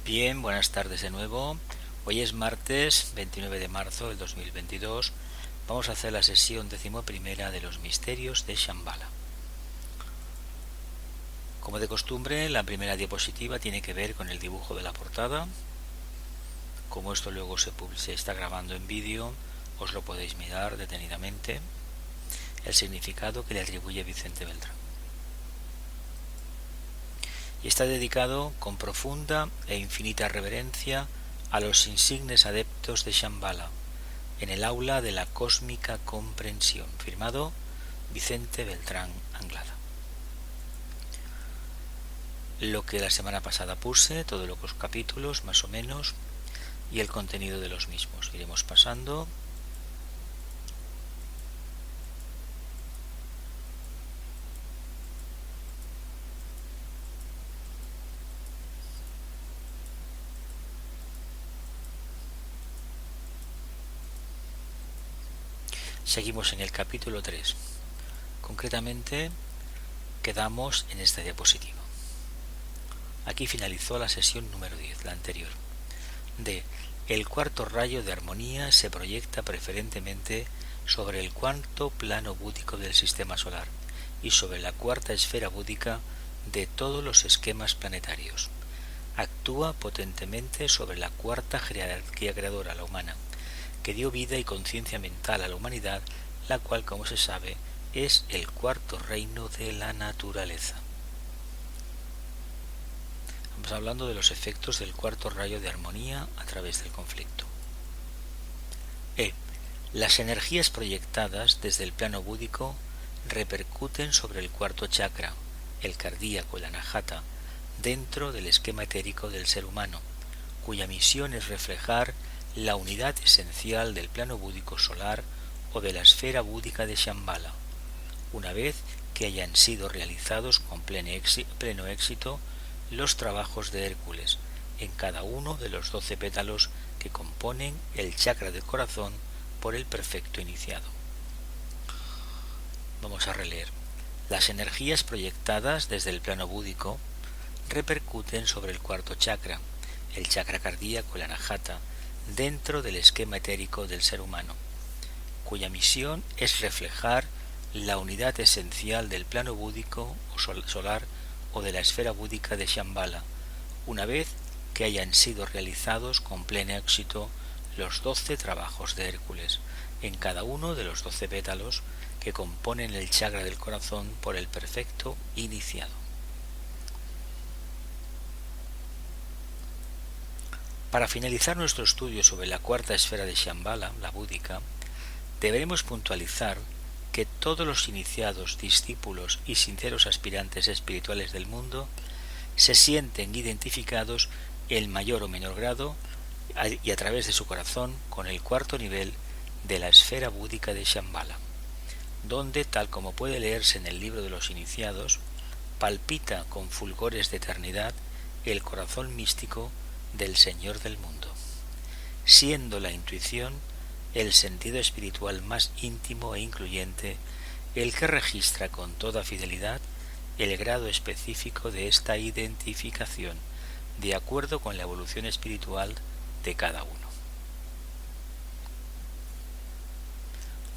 Bien, buenas tardes de nuevo. Hoy es martes 29 de marzo del 2022. Vamos a hacer la sesión 11ª de los misterios de Shambhala. Como de costumbre, la primera diapositiva tiene que ver con el dibujo de la portada. Como esto luego se está grabando en vídeo, os lo podéis mirar detenidamente. El significado que le atribuye Vicente Beltrán. Y está dedicado con profunda e infinita reverencia a los insignes adeptos de Shambhala, en el aula de la cósmica comprensión. Firmado Vicente Beltrán Anglada. Lo que la semana pasada puse, todos los capítulos más o menos, y el contenido de los mismos. Iremos pasando. Seguimos en el capítulo 3. Concretamente, quedamos en esta diapositiva. Aquí finalizó la sesión número 10, la anterior. El cuarto rayo de armonía se proyecta preferentemente sobre el cuarto plano búdico del sistema solar y sobre la cuarta esfera búdica de todos los esquemas planetarios. Actúa potentemente sobre la cuarta jerarquía creadora, la humana, que dio vida y conciencia mental a la humanidad, la cual, como se sabe, es el cuarto reino de la naturaleza. Estamos hablando de los efectos del cuarto rayo de armonía a través del conflicto. Las energías proyectadas desde el plano búdico repercuten sobre el cuarto chakra, el cardíaco, el anahata, dentro del esquema etérico del ser humano, cuya misión es reflejar la unidad esencial del plano búdico solar o de la esfera búdica de Shambhala, una vez que hayan sido realizados con pleno éxito los trabajos de Hércules en cada uno de los 12 pétalos que componen el chakra del corazón por el perfecto iniciado. Vamos a releer. Las energías proyectadas desde el plano búdico repercuten sobre el cuarto chakra, el chakra cardíaco, el anahata, dentro del esquema etérico del ser humano, cuya misión es reflejar la unidad esencial del plano búdico o solar o de la esfera búdica de Shambhala, una vez que hayan sido realizados con pleno éxito los 12 trabajos de Hércules, en cada uno de los 12 pétalos que componen el chakra del corazón por el perfecto iniciado. Para finalizar nuestro estudio sobre la cuarta esfera de Shambhala, la búdica, deberemos puntualizar que todos los iniciados, discípulos y sinceros aspirantes espirituales del mundo se sienten identificados en mayor o menor grado y a través de su corazón con el cuarto nivel de la esfera búdica de Shambhala, donde, tal como puede leerse en el libro de los iniciados, palpita con fulgores de eternidad el corazón místico del Señor del mundo, siendo la intuición el sentido espiritual más íntimo e incluyente, el que registra con toda fidelidad el grado específico de esta identificación, de acuerdo con la evolución espiritual de cada uno.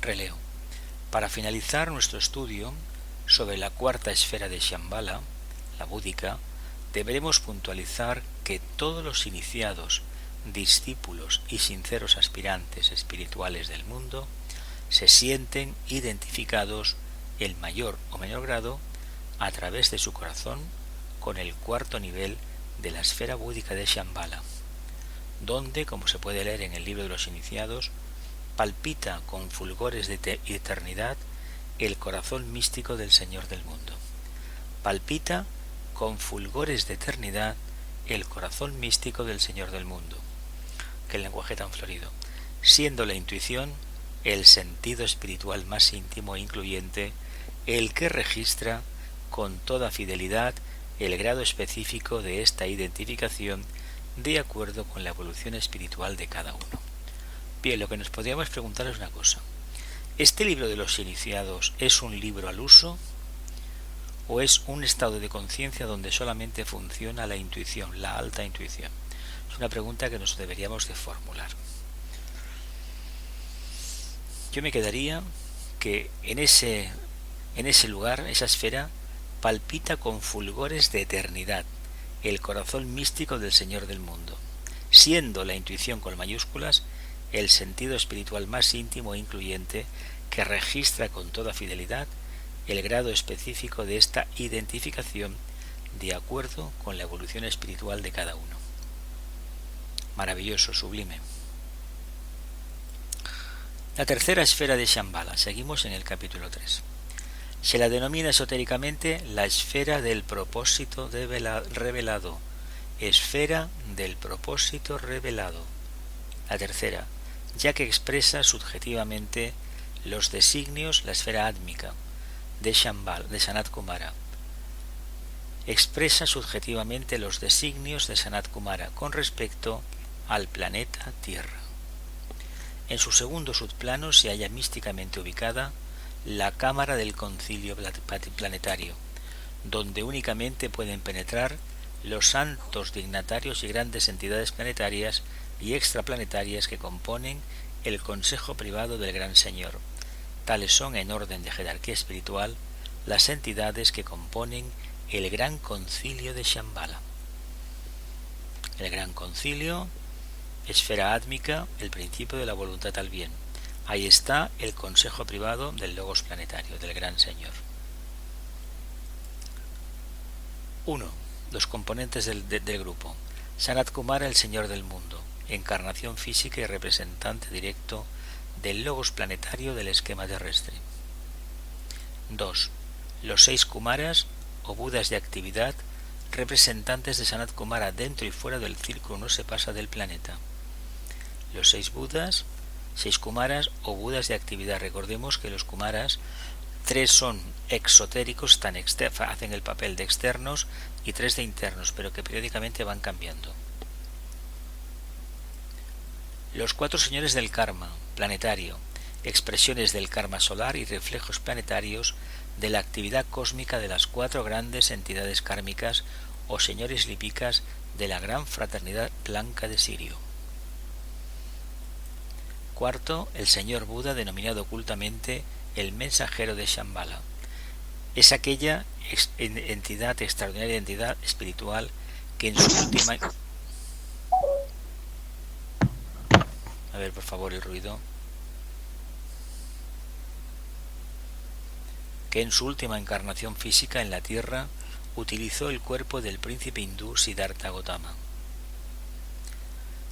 Releo. Para finalizar nuestro estudio sobre la cuarta esfera de Shambhala, la búdica, deberemos puntualizar que todos los iniciados, discípulos y sinceros aspirantes espirituales del mundo se sienten identificados en mayor o menor grado a través de su corazón con el cuarto nivel de la esfera búdica de Shambhala, donde, como se puede leer en el libro de los iniciados, palpita con fulgores de eternidad el corazón místico del Señor del mundo. Palpita con fulgores de eternidad el corazón místico del Señor del mundo. Qué lenguaje tan florido. Siendo la intuición el sentido espiritual más íntimo e incluyente, el que registra con toda fidelidad el grado específico de esta identificación de acuerdo con la evolución espiritual de cada uno. Bien, lo que nos podríamos preguntar es una cosa. ¿Este libro de los iniciados es un libro al uso o es un estado de conciencia donde solamente funciona la intuición, la alta intuición? Es una pregunta que nos deberíamos de formular. Yo me quedaría que en ese lugar, esa esfera, palpita con fulgores de eternidad el corazón místico del Señor del mundo, siendo la intuición con mayúsculas el sentido espiritual más íntimo e incluyente que registra con toda fidelidad el grado específico de esta identificación de acuerdo con la evolución espiritual de cada uno. Maravilloso, sublime. La tercera esfera de Shambhala. Seguimos en el capítulo 3. Se la denomina esotéricamente la esfera del propósito revelado. Esfera del propósito revelado. La tercera, ya que expresa subjetivamente los designios, la esfera átmica de Shambhala, de Sanat Kumara. Expresa subjetivamente los designios de Sanat Kumara con respecto al planeta Tierra. En su segundo subplano se halla místicamente ubicada la cámara del concilio planetario, donde únicamente pueden penetrar los santos dignatarios y grandes entidades planetarias y extraplanetarias que componen el Consejo Privado del Gran Señor. Tales son, en orden de jerarquía espiritual, las entidades que componen el Gran Concilio de Shambhala. El Gran Concilio, esfera átmica, el principio de la voluntad al bien. Ahí está el Consejo Privado del Logos Planetario, del Gran Señor. 1. Los componentes del grupo. Sanat Kumara, el Señor del Mundo, encarnación física y representante directo del Logos Planetario del esquema terrestre. 2. Los 6 Kumaras o Budas de actividad, representantes de Sanat Kumara dentro y fuera del círculo no se pasa del planeta. Los 6 Budas, 6 Kumaras o Budas de actividad. Recordemos que los Kumaras, 3 son exotéricos, hacen el papel de externos, y 3 de internos, pero que periódicamente van cambiando. Los 4 señores del karma planetario, expresiones del karma solar y reflejos planetarios de la actividad cósmica de las 4 grandes entidades kármicas o señores lípicas de la gran fraternidad blanca de Sirio. Cuarto, el señor Buda, denominado ocultamente el mensajero de Shambhala. Es aquella entidad, extraordinaria entidad espiritual que en su última... A ver, por favor, el ruido. Que en su última encarnación física en la Tierra utilizó el cuerpo del príncipe hindú Siddhartha Gautama.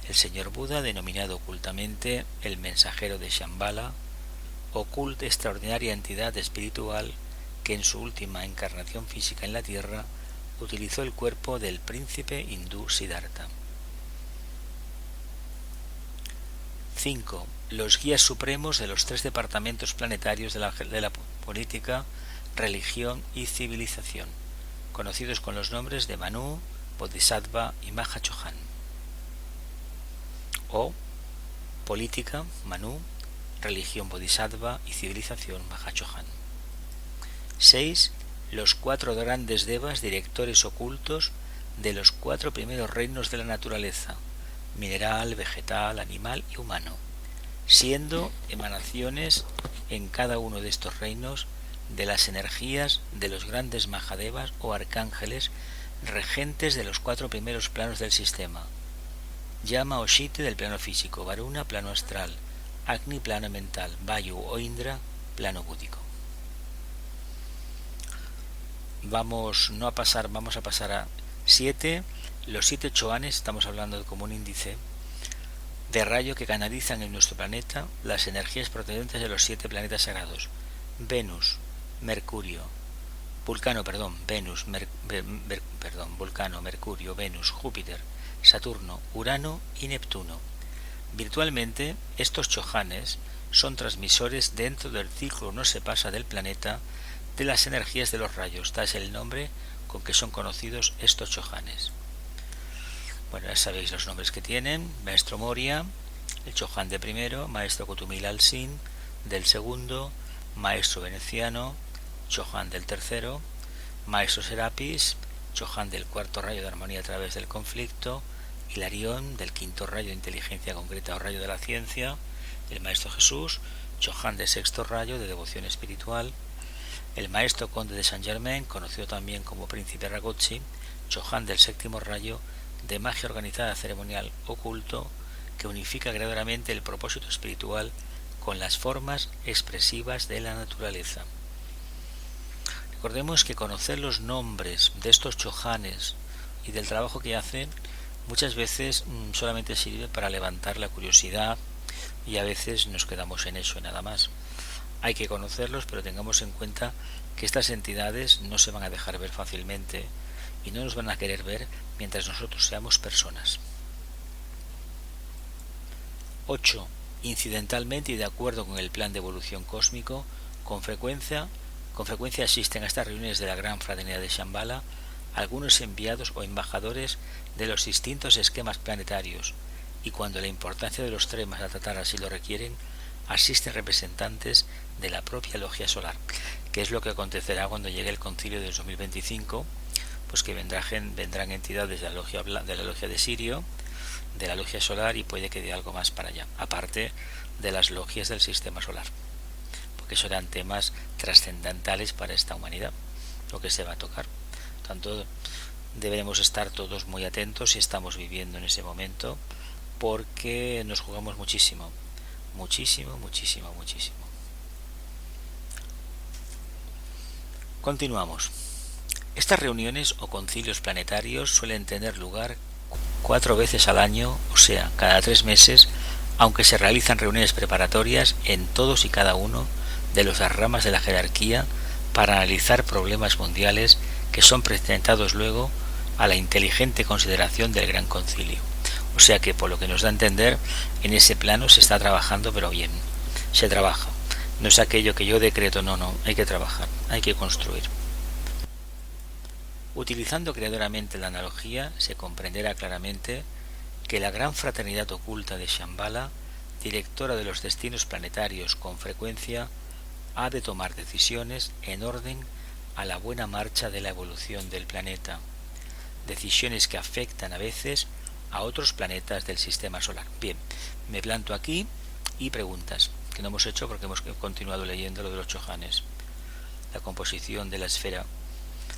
El señor Buda, denominado ocultamente el mensajero de Shambhala, oculta extraordinaria entidad espiritual que en su última encarnación física en la Tierra utilizó el cuerpo del príncipe hindú Siddhartha. 5. Los guías supremos de los 3 departamentos planetarios de la política, religión y civilización, conocidos con los nombres de Manu, Bodhisattva y Mahachohan. O política, Manu, religión, Bodhisattva y civilización, Mahachohan. 6. Los 4 grandes devas, directores ocultos de los 4 primeros reinos de la naturaleza, mineral, vegetal, animal y humano, siendo emanaciones en cada uno de estos reinos de las energías de los grandes Mahadevas o arcángeles regentes de los 4 primeros planos del sistema. Yama o Shite del plano físico, Varuna plano astral, Agni plano mental, Vayu o Indra plano búdico. Vamos a pasar a 7. Los 7 choanes, estamos hablando de como un índice de rayo que canalizan en nuestro planeta las energías procedentes de los 7 planetas sagrados: Venus, Mercurio, Vulcano, Mercurio, Venus, Júpiter, Saturno, Urano y Neptuno. Virtualmente, estos chojanes son transmisores dentro del círculo no se pasa del planeta de las energías de los rayos. Tal es el nombre con que son conocidos estos chojanes. Bueno, ya sabéis los nombres que tienen: Maestro Moria, el chojan de primero; Maestro Kutumil Alsin del segundo; Maestro Veneciano, chojan del tercero; Maestro Serapis, chojan del cuarto rayo de armonía a través del conflicto; Hilarión, del quinto rayo de inteligencia concreta o rayo de la ciencia, el maestro Jesús, Choján de sexto rayo de devoción espiritual, el maestro conde de Saint Germain, conocido también como príncipe Ragozzi, Choján del séptimo rayo de magia organizada ceremonial oculto, que unifica gradualmente el propósito espiritual con las formas expresivas de la naturaleza. Recordemos que conocer los nombres de estos chojanes y del trabajo que hacen muchas veces solamente sirve para levantar la curiosidad y a veces nos quedamos en eso y nada más. Hay que conocerlos, pero tengamos en cuenta que estas entidades no se van a dejar ver fácilmente y no nos van a querer ver mientras nosotros seamos personas. 8. Incidentalmente y de acuerdo con el plan de evolución cósmico, con frecuencia asisten a estas reuniones de la Gran Fraternidad de Shambhala algunos enviados o embajadores de los distintos esquemas planetarios, y cuando la importancia de los temas a tratar así lo requieren, asisten representantes de la propia logia solar, que es lo que acontecerá cuando llegue el concilio del 2025, pues que vendrán entidades de la logia de Sirio, de la logia solar, y puede que dé algo más para allá, aparte de las logias del sistema solar, porque serán temas trascendentales para esta humanidad, lo que se va a tocar. Tanto debemos estar todos muy atentos si estamos viviendo en ese momento, porque nos jugamos muchísimo. Continuamos. Estas reuniones o concilios planetarios suelen tener lugar 4 veces al año, o sea, cada 3 meses, aunque se realizan reuniones preparatorias en todos y cada uno de las ramas de la jerarquía para analizar problemas mundiales que son presentados luego a la inteligente consideración del Gran Concilio. O sea que, por lo que nos da a entender, en ese plano se está trabajando, pero bien, se trabaja. No es aquello que yo decreto, no, hay que trabajar, hay que construir. Utilizando creadoramente la analogía, se comprenderá claramente que la Gran Fraternidad Oculta de Shambhala, directora de los destinos planetarios con frecuencia, ha de tomar decisiones en orden a la buena marcha de la evolución del planeta, decisiones que afectan a veces a otros planetas del sistema solar. Bien, me planto aquí y preguntas que no hemos hecho porque hemos continuado leyendo lo de los chojanes, la composición de la esfera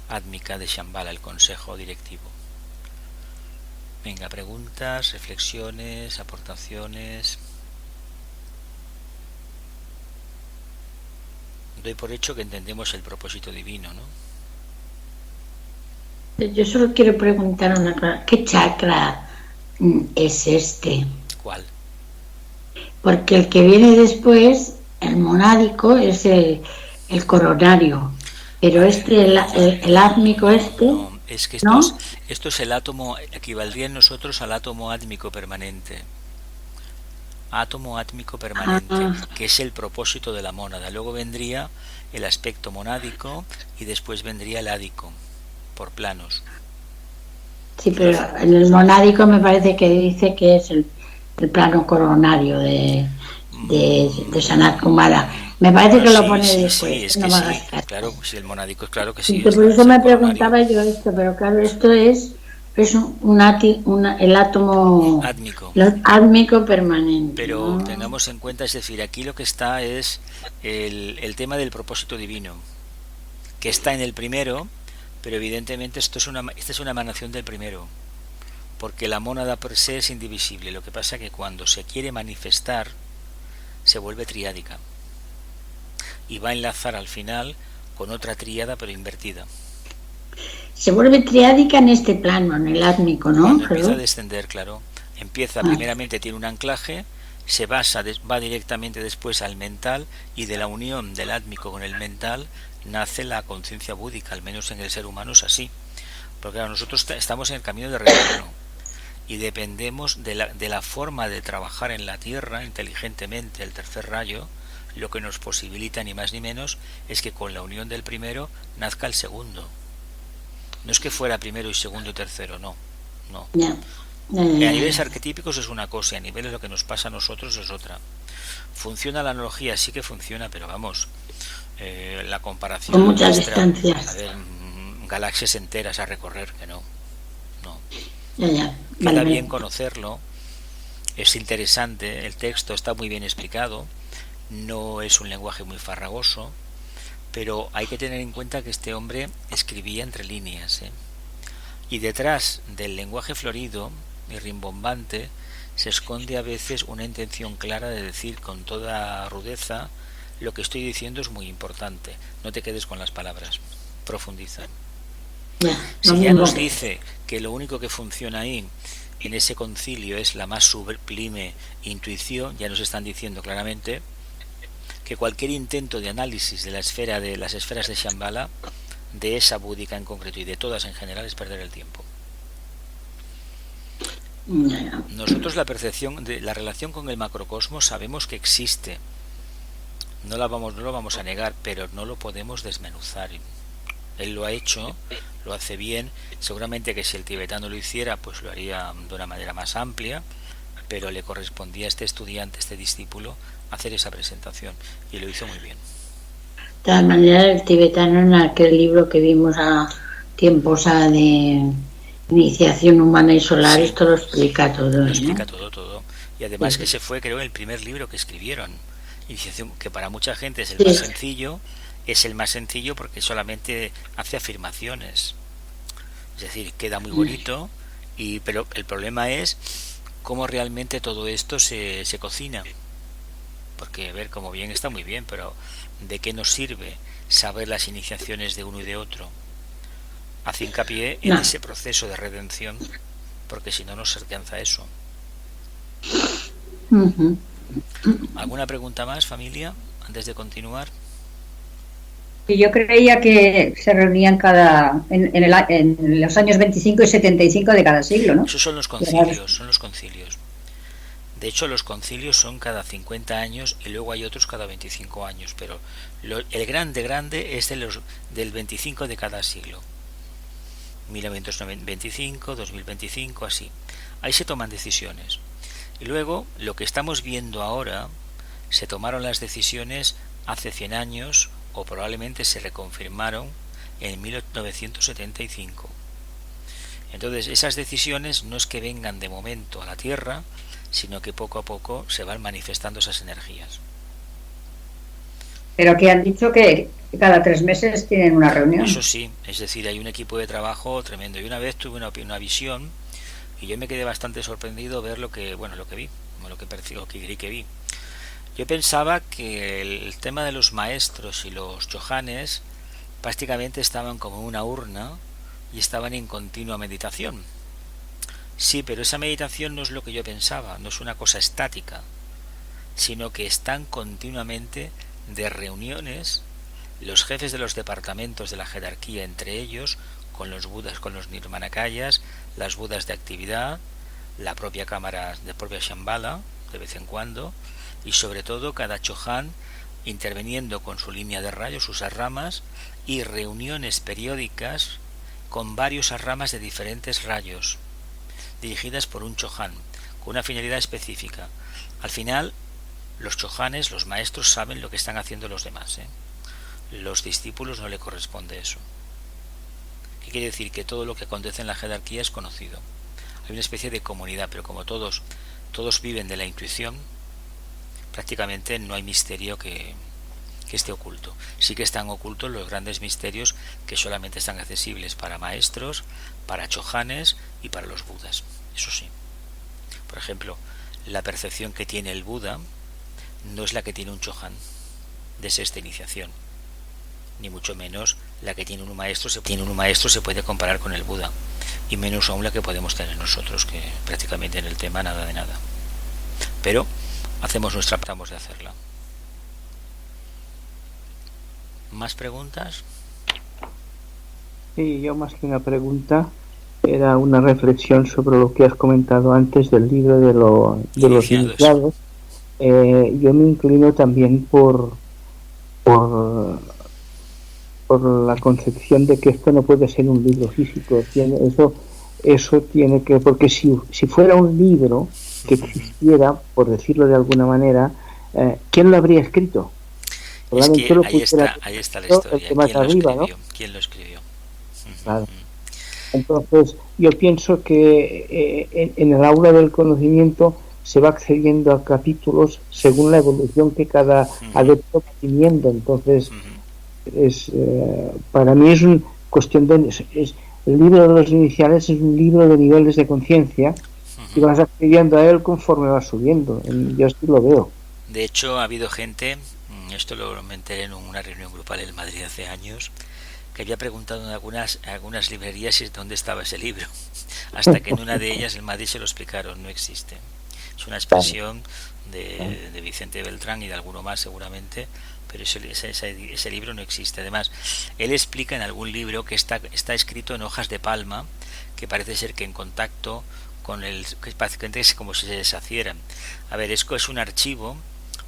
átmica de Shambhala, el consejo directivo. Venga, preguntas, reflexiones, aportaciones. Doy por hecho que entendemos el propósito divino, ¿no? Yo solo quiero preguntar una cosa. ¿Qué chakra es este? ¿Cuál? Porque el que viene después, el monádico, es el coronario. Pero el átmico No, es que ¿no? Esto es el átomo, equivaldría en nosotros al átomo átmico permanente. Átomo átmico permanente, que es el propósito de la mónada. Luego vendría el aspecto monádico y después vendría el ádico, por planos. Sí, pero en el monádico me parece que dice que es el plano coronario de Sanat Kumara. Me parece que lo pone después. Sí, es que sí, claro, si el monádico es claro que sí. Por eso me preguntaba yo esto, pero claro, esto es el átomo átmico permanente. Pero ¿no? tengamos en cuenta, es decir, aquí lo que está es el tema del propósito divino, que está en el primero, pero evidentemente esta es una emanación del primero, porque la mónada per se es indivisible. Lo que pasa es que cuando se quiere manifestar se vuelve triádica y va a enlazar al final con otra tríada pero invertida. Se vuelve triádica en este plano, en el átmico, ¿no? Cuando empieza a descender, claro. Empieza primeramente, tiene un anclaje, va directamente después al mental, y de la unión del átmico con el mental nace la conciencia búdica, al menos en el ser humano es así. Porque claro, nosotros estamos en el camino de retorno y dependemos de la forma de trabajar en la Tierra inteligentemente, el tercer rayo. Lo que nos posibilita ni más ni menos es que con la unión del primero nazca el segundo. No es que fuera primero y segundo y tercero, no. A niveles arquetípicos es una cosa y a niveles lo que nos pasa a nosotros es otra. Funciona la analogía, sí que funciona, pero vamos, la comparación con muchas distancias. A ver, galaxias enteras a recorrer, que no. ya. Queda Vale, bien vale. conocerlo, es interesante, el texto está muy bien explicado, no es un lenguaje muy farragoso, pero hay que tener en cuenta que este hombre escribía entre líneas, ¿eh? Y detrás del lenguaje florido y rimbombante se esconde a veces una intención clara de decir con toda rudeza: lo que estoy diciendo es muy importante, no te quedes con las palabras, profundiza. Ya, Si ya nos vale. dice que lo único que funciona ahí en ese concilio es la más sublime intuición, ya nos están diciendo claramente que cualquier intento de análisis de la esfera de las esferas de Shambhala, de esa búdica en concreto y de todas en general, es perder el tiempo. Ya, ya. Nosotros la percepción de la relación con el macrocosmos sabemos que existe, no lo vamos a negar, pero no lo podemos desmenuzar. Él lo ha hecho, lo hace bien, seguramente que si el tibetano lo hiciera, pues lo haría de una manera más amplia, pero le correspondía a este estudiante, a este discípulo, hacer esa presentación, y lo hizo muy bien. De todas maneras, el tibetano en aquel libro que vimos a tiempos de iniciación humana y solar, Sí, esto lo explica todo, lo ¿no? explica todo, todo. Y Sí, además que sí. se fue, creo, el primer libro que escribieron. Iniciación, que para mucha gente es el más Sí, sencillo, es el más sencillo porque solamente hace afirmaciones. Es decir, queda muy bonito, pero el problema es cómo realmente todo esto se cocina. Porque, a ver, como bien está muy bien, pero ¿de qué nos sirve saber las iniciaciones de uno y de otro? Hace hincapié en no. ese proceso de redención, porque si no nos alcanza eso. Ujú. ¿Alguna pregunta más, familia, antes de continuar? Y yo creía que se reunían en los años 25 y 75 de cada siglo, ¿no? Esos son los Y ahora concilios, son los concilios. De hecho, los concilios son cada 50 años y luego hay otros cada 25 años, pero el grande es del 25 de cada siglo. 1925, 2025, así. Ahí se toman decisiones. Y luego, lo que estamos viendo ahora, se tomaron las decisiones hace 100 años o probablemente se reconfirmaron en 1975. Entonces, esas decisiones no es que vengan de momento a la Tierra, sino que poco a poco se van manifestando esas energías. pero que han dicho que cada 3 meses tienen una Eso reunión. sí, es decir, hay un equipo de trabajo tremendo. Y una vez tuve una visión y yo me quedé bastante sorprendido ver lo que vi, lo que percibo, que vi. Yo pensaba que el tema de los maestros y los chohanes prácticamente estaban como en una urna y estaban en continua meditación. Sí, pero esa meditación no es lo que yo pensaba, no es una cosa estática, sino que están continuamente de reuniones los jefes de los departamentos de la jerarquía entre ellos, con los budas, con los nirmanakayas, las budas de actividad, la propia cámara de propia Shambhala, de vez en cuando, y sobre todo cada chohan interviniendo con su línea de rayos, sus arramas, y reuniones periódicas con varios arramas de diferentes rayos, dirigidas por un chohan, con una finalidad específica. Al final, los chohanes, los maestros, saben lo que están haciendo los demás, ¿eh? Los discípulos no le corresponde eso. ¿Qué quiere decir? Que todo lo que acontece en la jerarquía es conocido. Hay una especie de comunidad, pero como todos viven de la intuición, prácticamente no hay misterio que esté oculto. Sí que están ocultos los grandes misterios que solamente están accesibles para maestros, para chohanes y para los budas. Eso sí. Por ejemplo, la percepción que tiene el Buda no es la que tiene un chohan de sexta iniciación, ni mucho menos la que tiene un maestro se puede comparar con el Buda, y menos aún la que podemos tener nosotros, que prácticamente en el tema nada de nada. Pero tratamos de hacerla. ¿Más preguntas? Sí, yo más que una pregunta era una reflexión sobre lo que has comentado antes del libro de los iniciados. Yo me inclino también por la concepción de que esto no puede ser un libro físico. Eso tiene que, porque si fuera un libro que existiera, por decirlo de alguna manera, ¿quién lo habría escrito? Es que ahí está la historia. ¿Quién lo escribió? Claro. Entonces, yo pienso que en el aula del conocimiento se va accediendo a capítulos según la evolución que cada adepto va teniendo. Entonces, para mí es una cuestión de... el libro de los iniciales es un libro de niveles de conciencia y vas accediendo a él conforme vas subiendo. Yo así lo veo. De hecho, ha habido gente, esto me enteré en una reunión grupal en Madrid hace años, que había preguntado en algunas librerías dónde estaba ese libro, hasta que en una de ellas en Madrid se lo explicaron, no existe. Es una expresión de Vicente Beltrán y de alguno más seguramente, pero ese libro no existe. Además, él explica en algún libro que está escrito en hojas de palma, que parece ser que en contacto con que prácticamente es como si se deshacieran. A ver, esto es un archivo,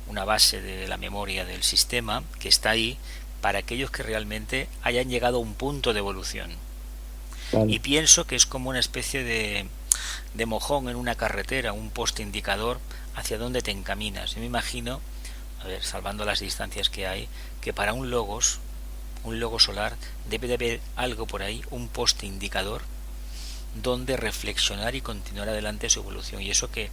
una base de la memoria del sistema que está ahí para aquellos que realmente hayan llegado a un punto de evolución. Vale. Y pienso que es como una especie de mojón en una carretera, un poste indicador hacia dónde te encaminas. Yo me imagino, a ver, salvando las distancias que hay, que para un logos solar debe de haber algo por ahí, un poste indicador donde reflexionar y continuar adelante su evolución. Y eso que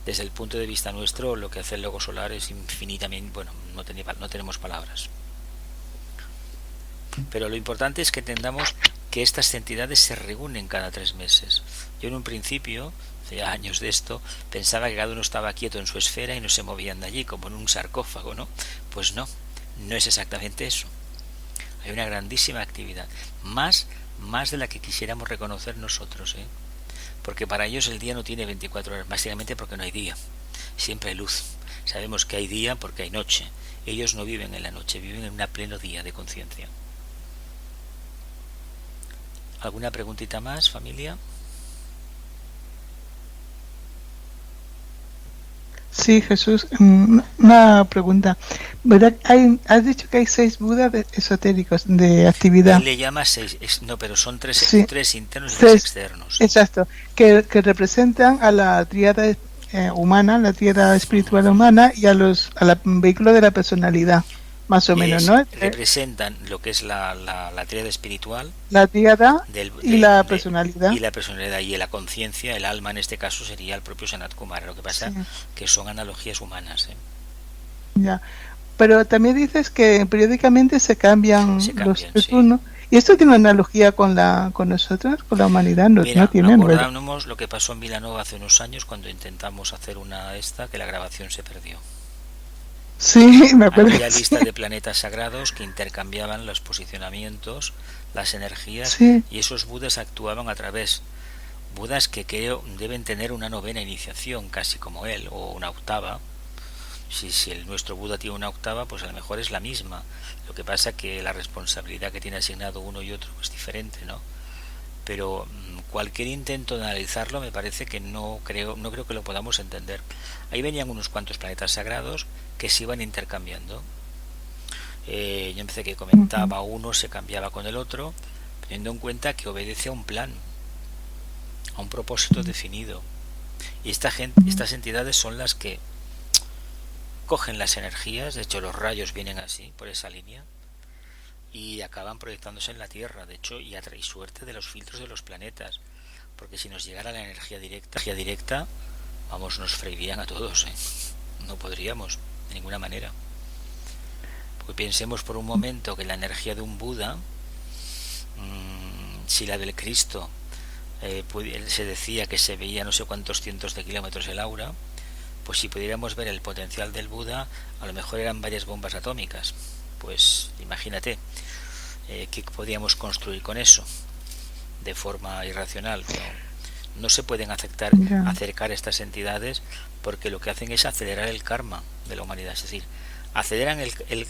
desde el punto de vista nuestro lo que hace el logos solar es infinitamente, bueno, no tenemos palabras. Pero lo importante es que entendamos que estas entidades se reúnen cada 3 meses. Yo en un principio, hace años de esto, pensaba que cada uno estaba quieto en su esfera y no se movían de allí, como en un sarcófago, ¿no? Pues no es exactamente eso. Hay una grandísima actividad, más de la que quisiéramos reconocer nosotros, porque para ellos el día no tiene 24 horas, básicamente porque no hay día, siempre hay luz. Sabemos que hay día porque hay noche. Ellos no viven en la noche, viven en un pleno día de conciencia. ¿Alguna preguntita más, familia? Sí, Jesús, una pregunta. ¿Verdad? Has dicho que hay 6 Budas esotéricos de actividad. Él le llama 6, no, pero son 3 sí. 3 internos y 3 externos. Exacto, que representan a la tríada humana, la tríada espiritual humana y al vehículo de la personalidad. Más o menos, ¿no? Representan lo que es la tríada espiritual, la tríada y la personalidad. Y la personalidad y la conciencia, el alma en este caso sería el propio Sanat Kumara. Lo que pasa que son analogías humanas. Ya. Pero también dices que periódicamente se cambian los turnos. ¿Y esto tiene una analogía con nosotros, con la humanidad? Mira, no tiene. Acordamos lo que pasó en Vilanova hace unos años cuando intentamos hacer que la grabación se perdió. Sí, me acuerdo. Había lista de planetas sagrados que intercambiaban los posicionamientos, las energías, y esos budas actuaban a través. Budas que creo deben tener una 9ª iniciación, casi como él, o una 8ª. Si nuestro Buda tiene una 8ª, pues a lo mejor es la misma. Lo que pasa que la responsabilidad que tiene asignado uno y otro es diferente, ¿no? Pero cualquier intento de analizarlo me parece que no creo que lo podamos entender. Ahí venían unos cuantos planetas sagrados que se iban intercambiando. Yo empecé que comentaba uno se cambiaba con el otro, teniendo en cuenta que obedece a un plan, a un propósito definido. Y estas entidades son las que cogen las energías, de hecho los rayos vienen así, por esa línea, y acaban proyectándose en la Tierra, de hecho, y atrae suerte de los filtros de los planetas, porque si nos llegara la energía directa, vamos, nos freirían a todos, no podríamos, de ninguna manera. Porque pensemos por un momento que la energía de un Buda, si la del Cristo, se decía que se veía no sé cuántos cientos de kilómetros el aura, pues si pudiéramos ver el potencial del Buda, a lo mejor eran varias bombas atómicas. Pues imagínate qué podíamos construir con eso de forma irracional. No se pueden acercar estas entidades porque lo que hacen es acelerar el karma de la humanidad, es decir, aceleran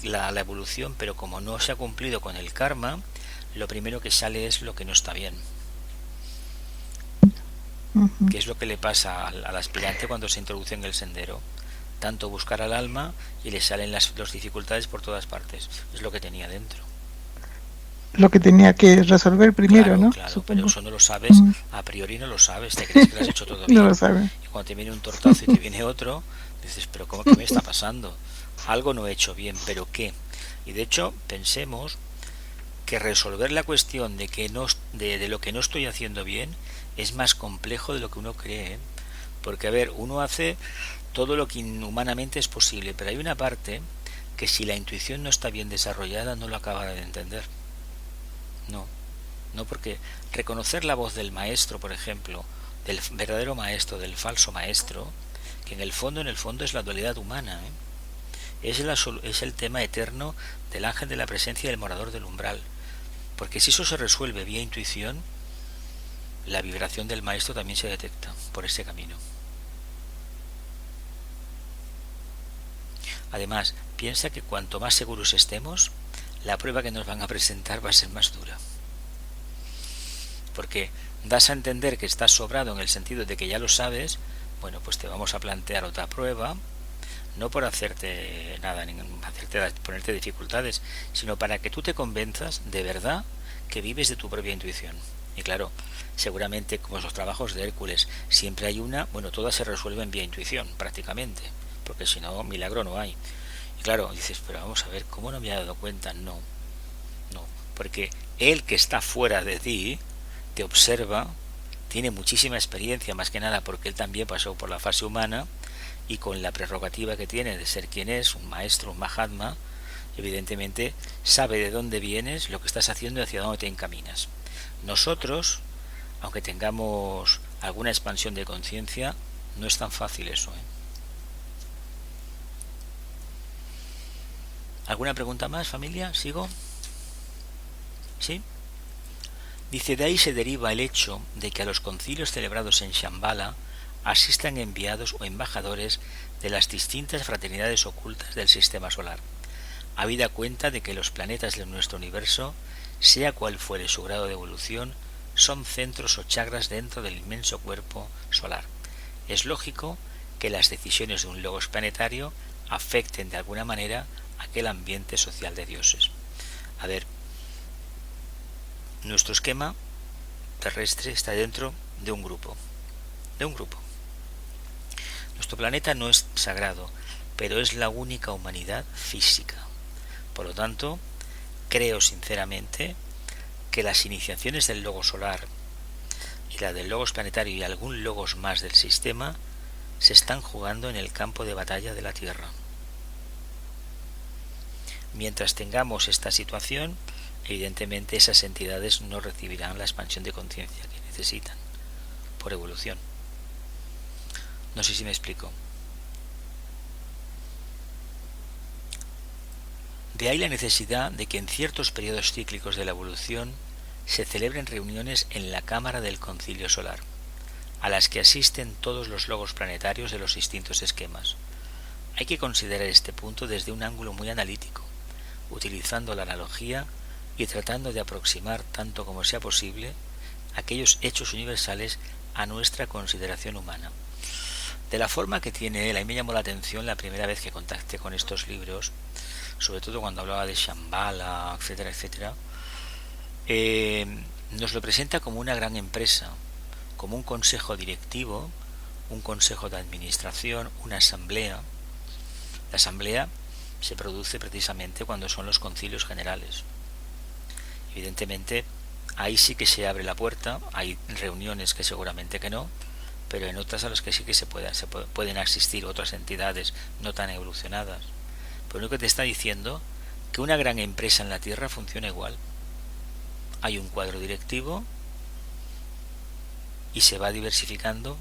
la evolución, pero como no se ha cumplido con el karma, lo primero que sale es lo que no está bien. Que es lo que le pasa al aspirante cuando se introduce en el sendero, tanto buscar al alma y le salen las dificultades por todas partes. Es lo que tenía dentro, lo que tenía que resolver primero, ¿no? Claro, pero eso no lo sabes, a priori no lo sabes, te crees que lo has hecho todo bien. No lo sabes. Y cuando te viene un tortazo y te viene otro, dices, pero ¿cómo que me está pasando? Algo no he hecho bien, ¿pero qué? Y de hecho, pensemos que resolver la cuestión de que de lo que no estoy haciendo bien es más complejo de lo que uno cree, ¿eh? Porque, a ver, uno hace todo lo que inhumanamente es posible, pero hay una parte que si la intuición no está bien desarrollada no lo acaba de entender. No, porque reconocer la voz del maestro, por ejemplo, del verdadero maestro, del falso maestro, que en el fondo es la dualidad humana, ¿eh? Es el tema eterno del ángel de la presencia y del morador del umbral. Porque si eso se resuelve vía intuición, la vibración del maestro también se detecta por ese camino. Además, piensa que cuanto más seguros estemos, la prueba que nos van a presentar va a ser más dura. Porque das a entender que estás sobrado en el sentido de que ya lo sabes, bueno, pues te vamos a plantear otra prueba, no por hacerte nada, ponerte dificultades, sino para que tú te convenzas de verdad que vives de tu propia intuición. Y claro, seguramente como los trabajos de Hércules, siempre hay todas se resuelven vía intuición, prácticamente, porque si no, milagro no hay. Y claro, dices, pero vamos a ver, ¿cómo no me he dado cuenta? No, porque el que está fuera de ti te observa, tiene muchísima experiencia, más que nada porque él también pasó por la fase humana, y con la prerrogativa que tiene de ser quien es, un maestro, un Mahatma, evidentemente sabe de dónde vienes, lo que estás haciendo y hacia dónde te encaminas. Nosotros, aunque tengamos alguna expansión de conciencia, no es tan fácil eso, ¿eh? ¿Alguna pregunta más, familia? ¿Sigo? ¿Sí? Dice, de ahí se deriva el hecho de que a los concilios celebrados en Shambhala asistan enviados o embajadores de las distintas fraternidades ocultas del sistema solar, habida cuenta de que los planetas de nuestro universo, sea cual fuere su grado de evolución, son centros o chakras dentro del inmenso cuerpo solar. Es lógico que las decisiones de un logos planetario afecten de alguna manera aquel ambiente social de dioses. A ver, nuestro esquema terrestre está dentro de un grupo. Nuestro planeta no es sagrado, pero es la única humanidad física. Por lo tanto, creo sinceramente que las iniciaciones del logos solar y la del logos planetario y algún logos más del sistema se están jugando en el campo de batalla de la Tierra. Mientras tengamos esta situación, evidentemente esas entidades no recibirán la expansión de conciencia que necesitan por evolución. No sé si me explico. De ahí la necesidad de que en ciertos periodos cíclicos de la evolución se celebren reuniones en la cámara del concilio solar, a las que asisten todos los logos planetarios de los distintos esquemas. Hay que considerar este punto desde un ángulo muy analítico, utilizando la analogía y tratando de aproximar tanto como sea posible aquellos hechos universales a nuestra consideración humana. De la forma que tiene él, a mí me llamó la atención la primera vez que contacté con estos libros, sobre todo cuando hablaba de Shambhala, etcétera, etcétera. Nos lo presenta como una gran empresa, como un consejo directivo, un consejo de administración, una asamblea. La asamblea se produce precisamente cuando son los concilios generales. Evidentemente, ahí sí que se abre la puerta, hay reuniones que seguramente que no, pero en otras a las que sí que pueden asistir otras entidades no tan evolucionadas. Pero lo que te está diciendo que una gran empresa en la Tierra funciona igual. Hay un cuadro directivo y se va diversificando,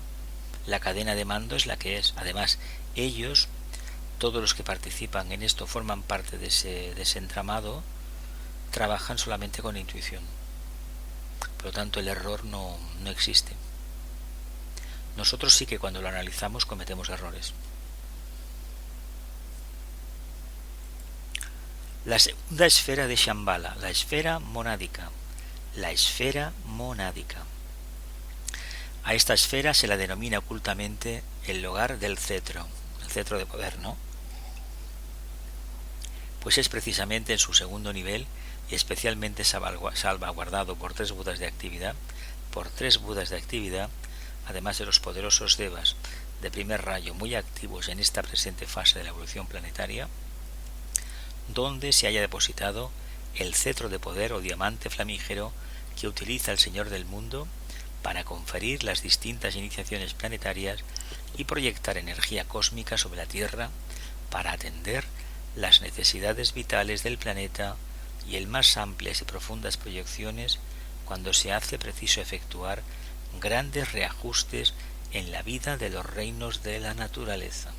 la cadena de mando es la que es. Además, ellos, todos los que participan en esto, forman parte de ese entramado, trabajan solamente con intuición. Por lo tanto, el error no existe. Nosotros sí que cuando lo analizamos cometemos errores. La segunda esfera de Shambhala, la esfera monádica. La esfera monádica. A esta esfera se la denomina ocultamente el hogar del cetro, el cetro de poder, ¿no? Pues es precisamente en su segundo nivel y especialmente salvaguardado por tres budas de actividad, además de los poderosos devas de primer rayo muy activos en esta presente fase de la evolución planetaria, donde se haya depositado el cetro de poder o diamante flamígero que utiliza el Señor del mundo para conferir las distintas iniciaciones planetarias y proyectar energía cósmica sobre la Tierra para atender las necesidades vitales del planeta y en más amplias y profundas proyecciones cuando se hace preciso efectuar grandes reajustes en la vida de los reinos de la naturaleza.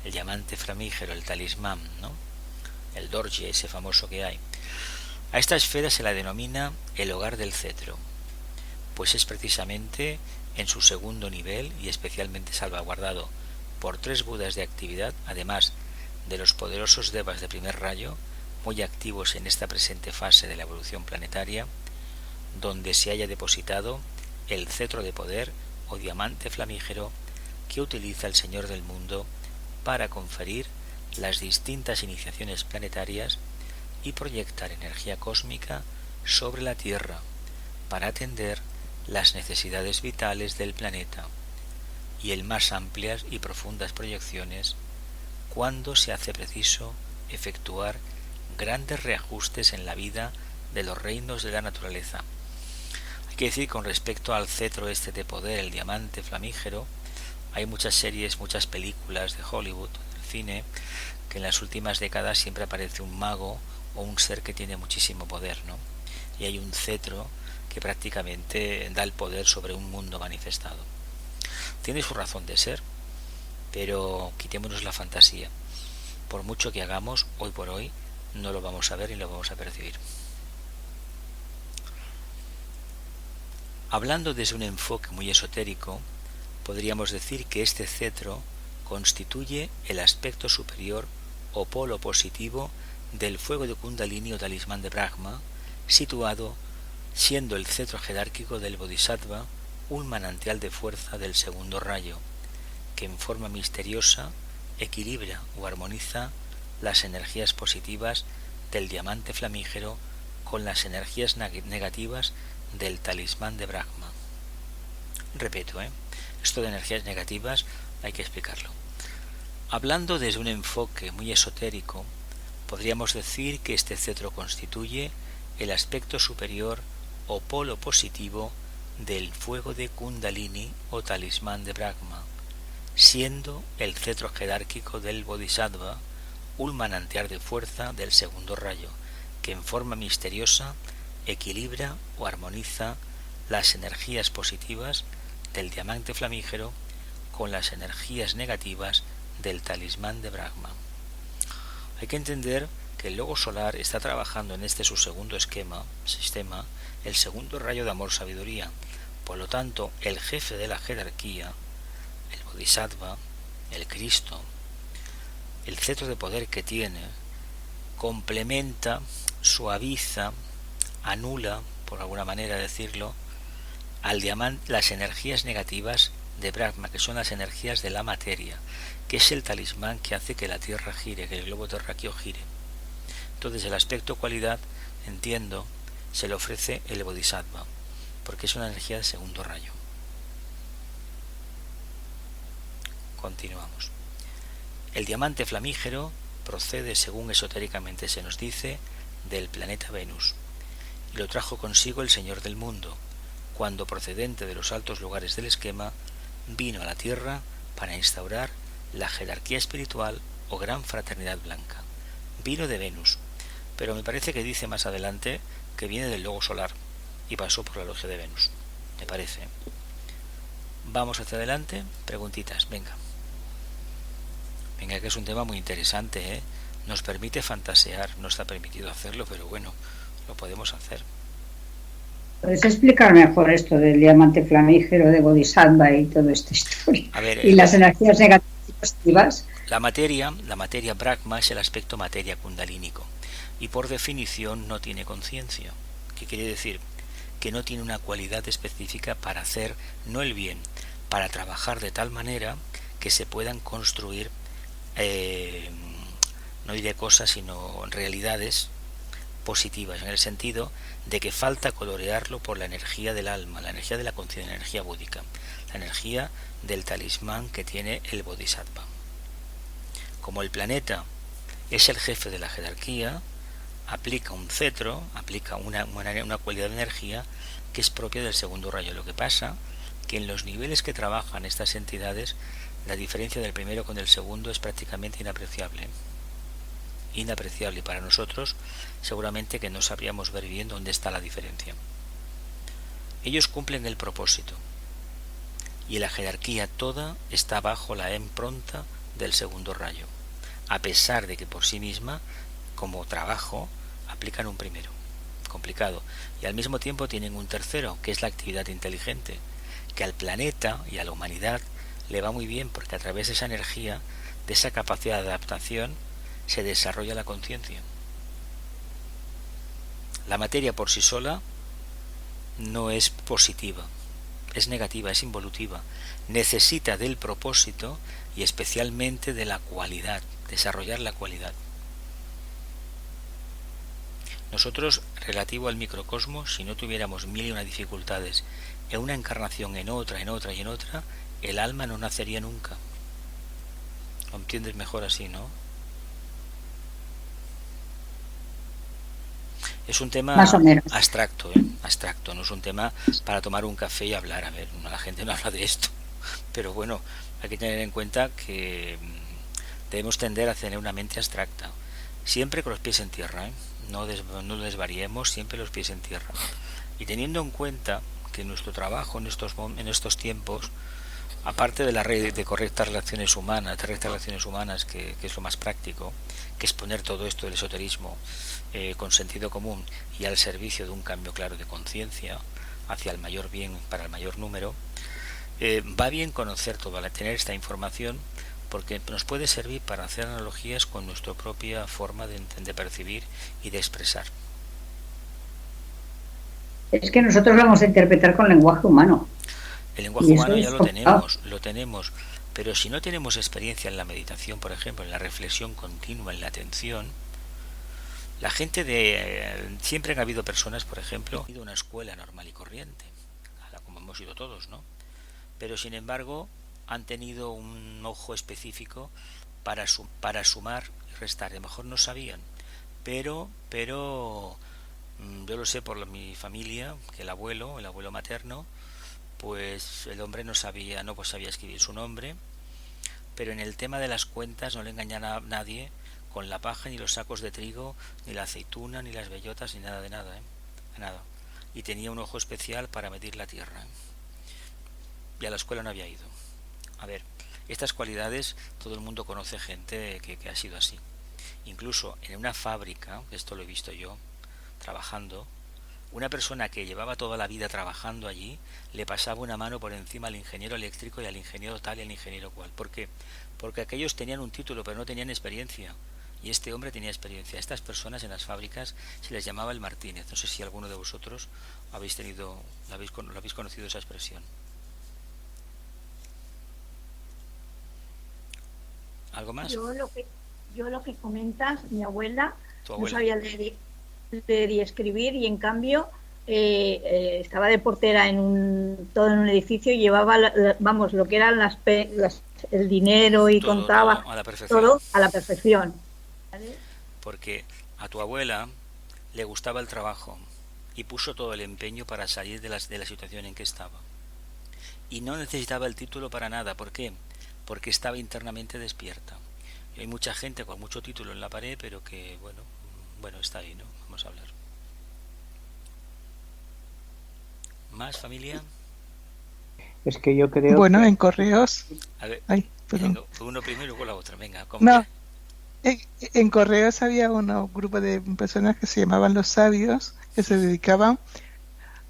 El diamante flamígero, el talismán, ¿no? El Dorje, ese famoso que hay. A esta esfera se la denomina el hogar del cetro, pues es precisamente en su segundo nivel y especialmente salvaguardado por 3 Budas de actividad, además de los poderosos devas de primer rayo, muy activos en esta presente fase de la evolución planetaria, donde se haya depositado el cetro de poder o diamante flamígero que utiliza el Señor del mundo para conferir las distintas iniciaciones planetarias y proyectar energía cósmica sobre la Tierra para atender las necesidades vitales del planeta y en más amplias y profundas proyecciones cuando se hace preciso efectuar grandes reajustes en la vida de los reinos de la naturaleza. Hay que decir, con respecto al cetro este de poder, el diamante flamígero, hay muchas series, muchas películas de Hollywood, del cine, que en las últimas décadas siempre aparece un mago o un ser que tiene muchísimo poder, ¿no? Y hay un cetro que prácticamente da el poder sobre un mundo manifestado. Tiene su razón de ser, pero quitémonos la fantasía. Por mucho que hagamos, hoy por hoy, no lo vamos a ver ni lo vamos a percibir. Hablando desde un enfoque muy esotérico, podríamos decir que este cetro constituye el aspecto superior o polo positivo del fuego de Kundalini o talismán de Brahma, situado, siendo el cetro jerárquico del Bodhisattva, un manantial de fuerza del segundo rayo, que en forma misteriosa equilibra o armoniza las energías positivas del diamante flamígero con las energías negativas del talismán de Brahma. Repito, esto de energías negativas hay que explicarlo. Hablando desde un enfoque muy esotérico, podríamos decir que este cetro constituye el aspecto superior o polo positivo del fuego de Kundalini o talismán de Brahma, siendo el cetro jerárquico del Bodhisattva un manantial de fuerza del segundo rayo, que en forma misteriosa equilibra o armoniza las energías positivas del diamante flamígero con las energías negativas del talismán de Brahma. Hay que entender que el logo solar está trabajando en este su segundo sistema, el segundo rayo de amor-sabiduría. Por lo tanto, el jefe de la jerarquía, el Bodhisattva, el Cristo, el cetro de poder que tiene, complementa, suaviza, anula, por alguna manera de decirlo, al diamante las energías negativas de Brahma, que son las energías de la materia, que es el talismán que hace que la Tierra gire, que el globo terráqueo gire. Entonces el aspecto cualidad, entiendo, se le ofrece el Bodhisattva, porque es una energía de segundo rayo. Continuamos. El diamante flamígero procede, según esotéricamente se nos dice, del planeta Venus, y lo trajo consigo el Señor del mundo, cuando procedente de los altos lugares del esquema, vino a la Tierra para instaurar la jerarquía espiritual o gran fraternidad blanca. Vino de Venus, pero me parece que dice más adelante que viene del logo solar y pasó por la logia de Venus, me parece. Vamos hacia adelante, preguntitas, venga. Venga, que es un tema muy interesante, Nos permite fantasear, no está permitido hacerlo, pero bueno, lo podemos hacer. ¿Puedes explicar mejor esto del diamante flamígero de Bodhisattva y toda esta historia? A ver, y las energías negativas y positivas. La materia Brahma es el aspecto materia kundalínico y por definición no tiene conciencia. ¿Qué quiere decir? Que no tiene una cualidad específica para hacer, no el bien, para trabajar de tal manera que se puedan construir, no diré cosas, sino realidades positivas, en el sentido de que falta colorearlo por la energía del alma, la energía de la conciencia, la energía búdica, la energía del talismán que tiene el Bodhisattva. Como el planeta es el jefe de la jerarquía, aplica un cetro, aplica una cualidad de energía que es propia del segundo rayo. Lo que pasa que en los niveles que trabajan estas entidades, la diferencia del primero con el segundo es prácticamente inapreciable. Inapreciable. Para nosotros seguramente que no sabríamos ver bien dónde está la diferencia. Ellos cumplen el propósito y la jerarquía toda está bajo la impronta del segundo rayo, a pesar de que por sí misma, como trabajo, aplican un primero, complicado, y al mismo tiempo tienen un tercero, que es la actividad inteligente, que al planeta y a la humanidad le va muy bien porque a través de esa energía, de esa capacidad de adaptación, se desarrolla la conciencia. La materia por sí sola no es positiva, es negativa, es involutiva. Necesita del propósito y especialmente de la cualidad, desarrollar la cualidad. Nosotros, relativo al microcosmos, si no tuviéramos mil y una dificultades en una encarnación, en otra, en otra y en otra, el alma no nacería nunca. Lo entiendes mejor así, ¿no? Es un tema Más o menos abstracto, abstracto, no es un tema para tomar un café y hablar. A ver, la gente no habla de esto, pero bueno, hay que tener en cuenta que debemos tender a tener una mente abstracta, siempre con los pies en tierra, ¿eh? No desvariemos, siempre los pies en tierra. Y teniendo en cuenta que nuestro trabajo en estos tiempos, aparte de la red de correctas relaciones humanas, que es lo más práctico, que es poner todo esto del esoterismo con sentido común y al servicio de un cambio claro de conciencia hacia el mayor bien para el mayor número, va bien conocer tener esta información, porque nos puede servir para hacer analogías con nuestra propia forma de percibir y de expresar. es que nosotros lo vamos a interpretar con lenguaje humano. El lenguaje humano ya lo tenemos, pero si no tenemos experiencia en la meditación, por ejemplo, en la reflexión continua, en la atención, la gente siempre han habido personas, por ejemplo, han ido a una escuela normal y corriente, como hemos ido todos, ¿no? Pero sin embargo han tenido un ojo específico para sumar y restar. A lo mejor no sabían, pero yo lo sé por mi familia, que el abuelo materno, pues el hombre no sabía escribir su nombre, pero en el tema de las cuentas no le engañaba a nadie con la paja, ni los sacos de trigo, ni la aceituna, ni las bellotas, ni nada de nada, nada. Y tenía un ojo especial para medir la tierra. Y a la escuela no había ido. A ver, estas cualidades todo el mundo conoce gente que ha sido así. Incluso en una fábrica, esto lo he visto yo, trabajando, una persona que llevaba toda la vida trabajando allí le pasaba una mano por encima al ingeniero eléctrico y al ingeniero tal y al ingeniero cual. ¿Por qué? Porque aquellos tenían un título pero no tenían experiencia. Y este hombre tenía experiencia. A estas personas en las fábricas se les llamaba el Martínez. No sé si alguno de vosotros habéis conocido esa expresión. ¿Algo más? Yo lo que comentas, mi abuela no sabía leer y escribir, y en cambio estaba de portera en un edificio y llevaba lo que eran el dinero y todo, contaba todo a la perfección. ¿Vale? Porque a tu abuela le gustaba el trabajo y puso todo el empeño para salir de la situación en que estaba, y no necesitaba el título para nada. ¿Por qué? Porque estaba internamente despierta. Y hay mucha gente con mucho título en la pared, pero que bueno, está ahí, ¿no? Vamos a hablar. ¿Más, familia? Es que yo creo... Bueno, en correos... A ver, venga, uno primero y luego la otra. Venga, no, en correos había un grupo de personas que se llamaban los sabios, que se dedicaban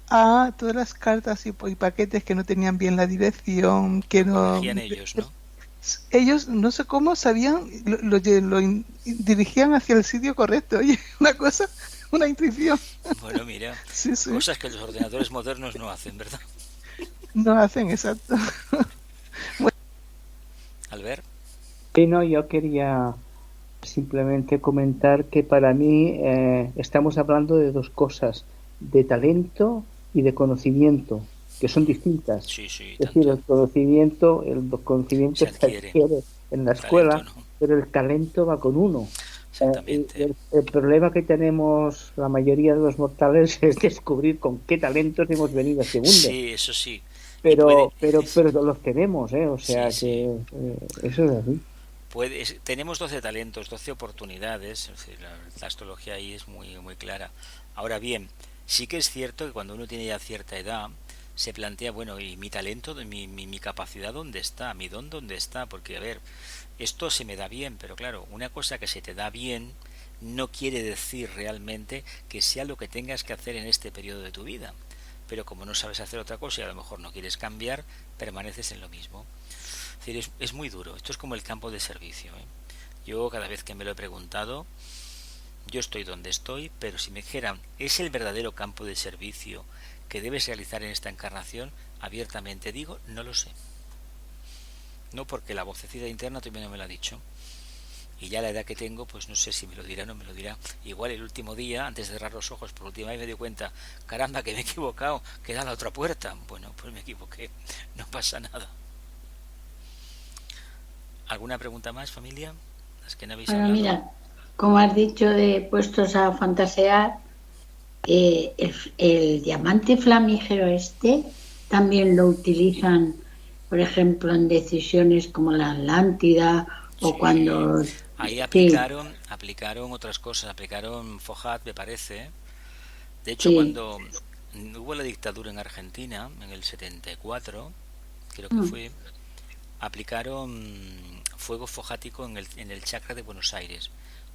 a todas las cartas y paquetes que no tenían bien la dirección, que no... ellos, ¿no? Ellos no sé cómo sabían, lo dirigían hacia el sitio correcto. Oye, una intuición. Bueno, mira, sí. Cosas que los ordenadores modernos no hacen, ¿verdad? No hacen, exacto. Bueno. Albert. Sí, no, yo quería simplemente comentar que para mí estamos hablando de dos cosas, de talento y de conocimiento, que son distintas. Sí, es decir, el conocimiento se adquiere en la escuela, talento, ¿no? Pero el talento va con uno. Exactamente. El problema que tenemos la mayoría de los mortales es descubrir con qué talentos hemos venido a este mundo. Sí, eso sí. Y puede, Pero los tenemos, o sea sí, que eso es así. tenemos 12 talentos, 12 oportunidades. Es decir, la astrología ahí es muy, muy clara. Ahora bien, sí que es cierto que cuando uno tiene ya cierta edad, se plantea, bueno, ¿y mi talento, mi capacidad dónde está? ¿Mi don dónde está? Porque, a ver, esto se me da bien, pero claro, una cosa que se te da bien no quiere decir realmente que sea lo que tengas que hacer en este periodo de tu vida. Pero como no sabes hacer otra cosa y a lo mejor no quieres cambiar, permaneces en lo mismo. Es decir, es muy duro. Esto es como el campo de servicio, ¿eh? Yo cada vez que me lo he preguntado, yo estoy donde estoy, pero si me dijeran, ¿es el verdadero campo de servicio que debes realizar en esta encarnación? Abiertamente digo, no lo sé. No, porque la vocecita interna todavía no me lo ha dicho. Y ya la edad que tengo, pues no sé si me lo dirá o no me lo dirá. Igual el último día, antes de cerrar los ojos por última vez, me di cuenta, caramba, que me he equivocado, que da la otra puerta. Bueno, pues me equivoqué, no pasa nada. ¿Alguna pregunta más, familia? Las que no habéis Bueno, hablado. mira, como has dicho de puestos a fantasear, el diamante flamígero también lo utilizan, por ejemplo, en decisiones como la Atlántida o Sí, cuando... ahí Sí, aplicaron otras cosas, aplicaron Fojat, me parece. De hecho, sí. cuando hubo la dictadura en Argentina, en el 74, creo que Mm. fue, aplicaron fuego fojático en el chakra de Buenos Aires,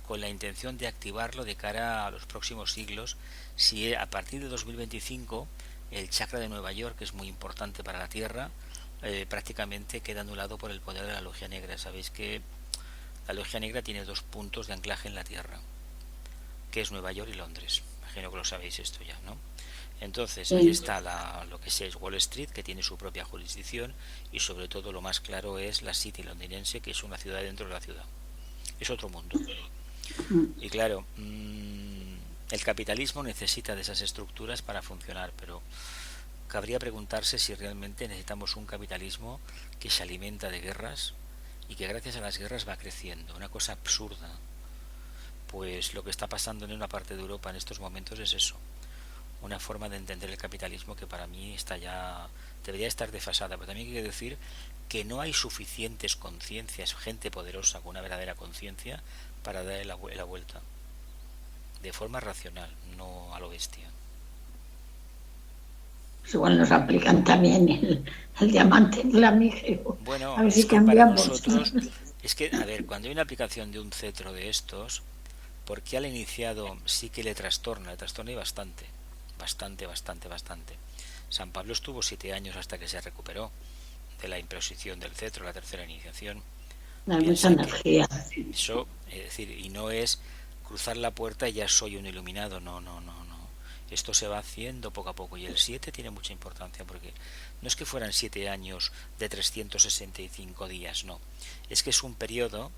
con la intención de activarlo de cara a los próximos siglos, si a partir de 2025 el chakra de Nueva York, que es muy importante para la Tierra, prácticamente queda anulado por el poder de la logia negra. Sabéis que la logia negra tiene dos puntos de anclaje en la Tierra, que es Nueva York y Londres. Imagino que lo sabéis esto ya, ¿no? Entonces, ahí Sí. está lo que es Wall Street, que tiene su propia jurisdicción, y sobre todo lo más claro es la City londinense, que es una ciudad dentro de la ciudad. Es otro mundo. Y claro, el capitalismo necesita de esas estructuras para funcionar, pero cabría preguntarse si realmente necesitamos un capitalismo que se alimenta de guerras y que gracias a las guerras va creciendo. Una cosa absurda. Pues lo que está pasando en una parte de Europa en estos momentos es eso. Una forma de entender el capitalismo que para mí está ya debería estar desfasada, pero también quiero decir que no hay suficientes conciencias, gente poderosa con una verdadera conciencia para darle la vuelta de forma racional, no a lo bestia. Pues igual nos aplican también el diamante flamígero. A Bueno, ver es si que para cambiamos. nosotros, es que, a ver, cuando hay una aplicación de un cetro de estos, porque al iniciado sí que le trastorna y bastante, bastante. San Pablo estuvo 7 años hasta que se recuperó de la imposición del cetro, la tercera iniciación. Da mucha Piensa que energía. eso, es decir, y no es cruzar la puerta y ya soy un iluminado, no. Esto se va haciendo poco a poco y el 7 tiene mucha importancia porque no es que fueran 7 años de 365 días, no. Es que es un periodo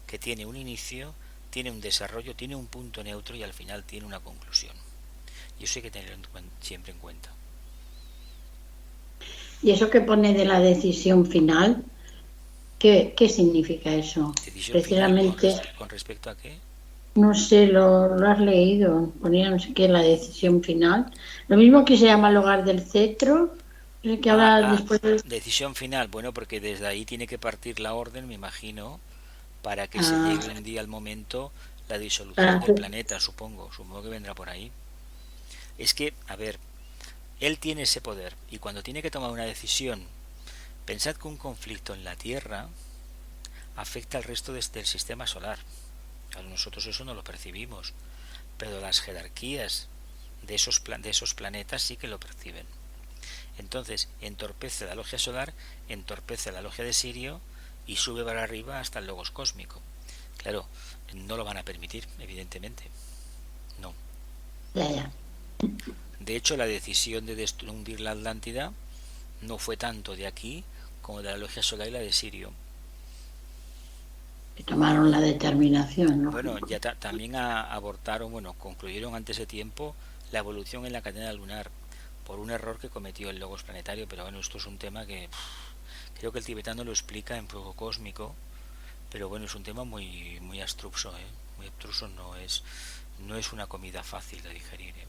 que tiene un inicio, tiene un desarrollo, tiene un punto neutro y al final tiene una conclusión. Y eso hay que tenerlo siempre en cuenta. ¿Y eso que pone de la decisión final? ¿Qué significa eso? Decisión final Precisamente, con respecto a qué. no sé, lo has leído, ponía no sé qué, la decisión final. Lo mismo que se llama el hogar del cetro, el que ahora después de... Decisión final, bueno, porque desde ahí tiene que partir la orden, me imagino, para que se Ah, llegue un día al momento la disolución para del hacer- planeta, supongo que vendrá por ahí. Es que, a ver, él tiene ese poder y cuando tiene que tomar una decisión, pensad que un conflicto en la Tierra afecta al resto del sistema solar. Claro, nosotros eso no lo percibimos, pero las jerarquías de esos planetas sí que lo perciben. Entonces, entorpece la logia solar, entorpece la logia de Sirio y sube para arriba hasta el logos cósmico. Claro, no lo van a permitir, evidentemente. No. ya. De hecho, la decisión de hundir la Atlántida no fue tanto de aquí como de la logia solar y la de Sirio. Que tomaron la determinación, ¿no? Bueno, ya también abortaron, concluyeron antes de tiempo la evolución en la cadena lunar por un error que cometió el logos planetario, pero bueno, esto es un tema que creo que el tibetano lo explica en Fuego Cósmico, pero bueno, es un tema muy abstruso, muy muy abstruso, no es una comida fácil de digerir, ¿eh?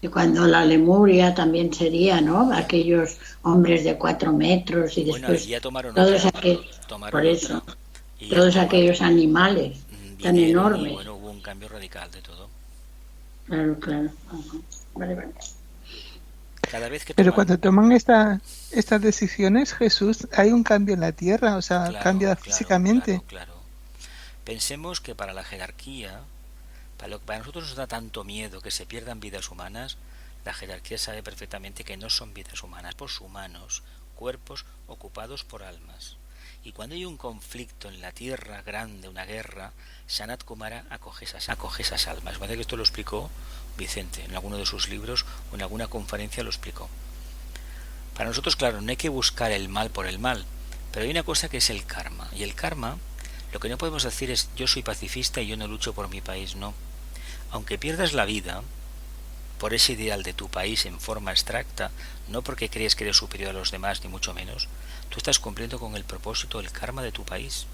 Y cuando la Lemuria también sería, ¿no? Aquellos hombres de 4 metros y Bueno, después ya tomaron todos otra, aquellos, por eso, y todos aquellos animales tan vinieron y enormes. bueno, hubo un cambio radical de todo. Claro, claro. Ajá. Vale. Cada vez que Pero cuando toman estas decisiones, Jesús, hay un cambio en la tierra, o sea, claro, cambia claro, físicamente. claro. Pensemos que para la jerarquía, para nosotros nos da tanto miedo que se pierdan vidas humanas, la jerarquía sabe perfectamente que no son vidas humanas, por humanos, cuerpos ocupados por almas. Y cuando hay un conflicto en la tierra grande, una guerra, Sanat Kumara acoge esas almas. Parece que esto lo explicó Vicente en alguno de sus libros o en alguna conferencia lo explicó. Para nosotros, claro, no hay que buscar el mal por el mal, pero hay una cosa que es el karma. Y el karma, lo que no podemos decir es yo soy pacifista y yo no lucho por mi país, no. Aunque pierdas la vida por ese ideal de tu país en forma abstracta, no porque crees que eres superior a los demás, ni mucho menos, tú estás cumpliendo con el propósito, el karma de tu país.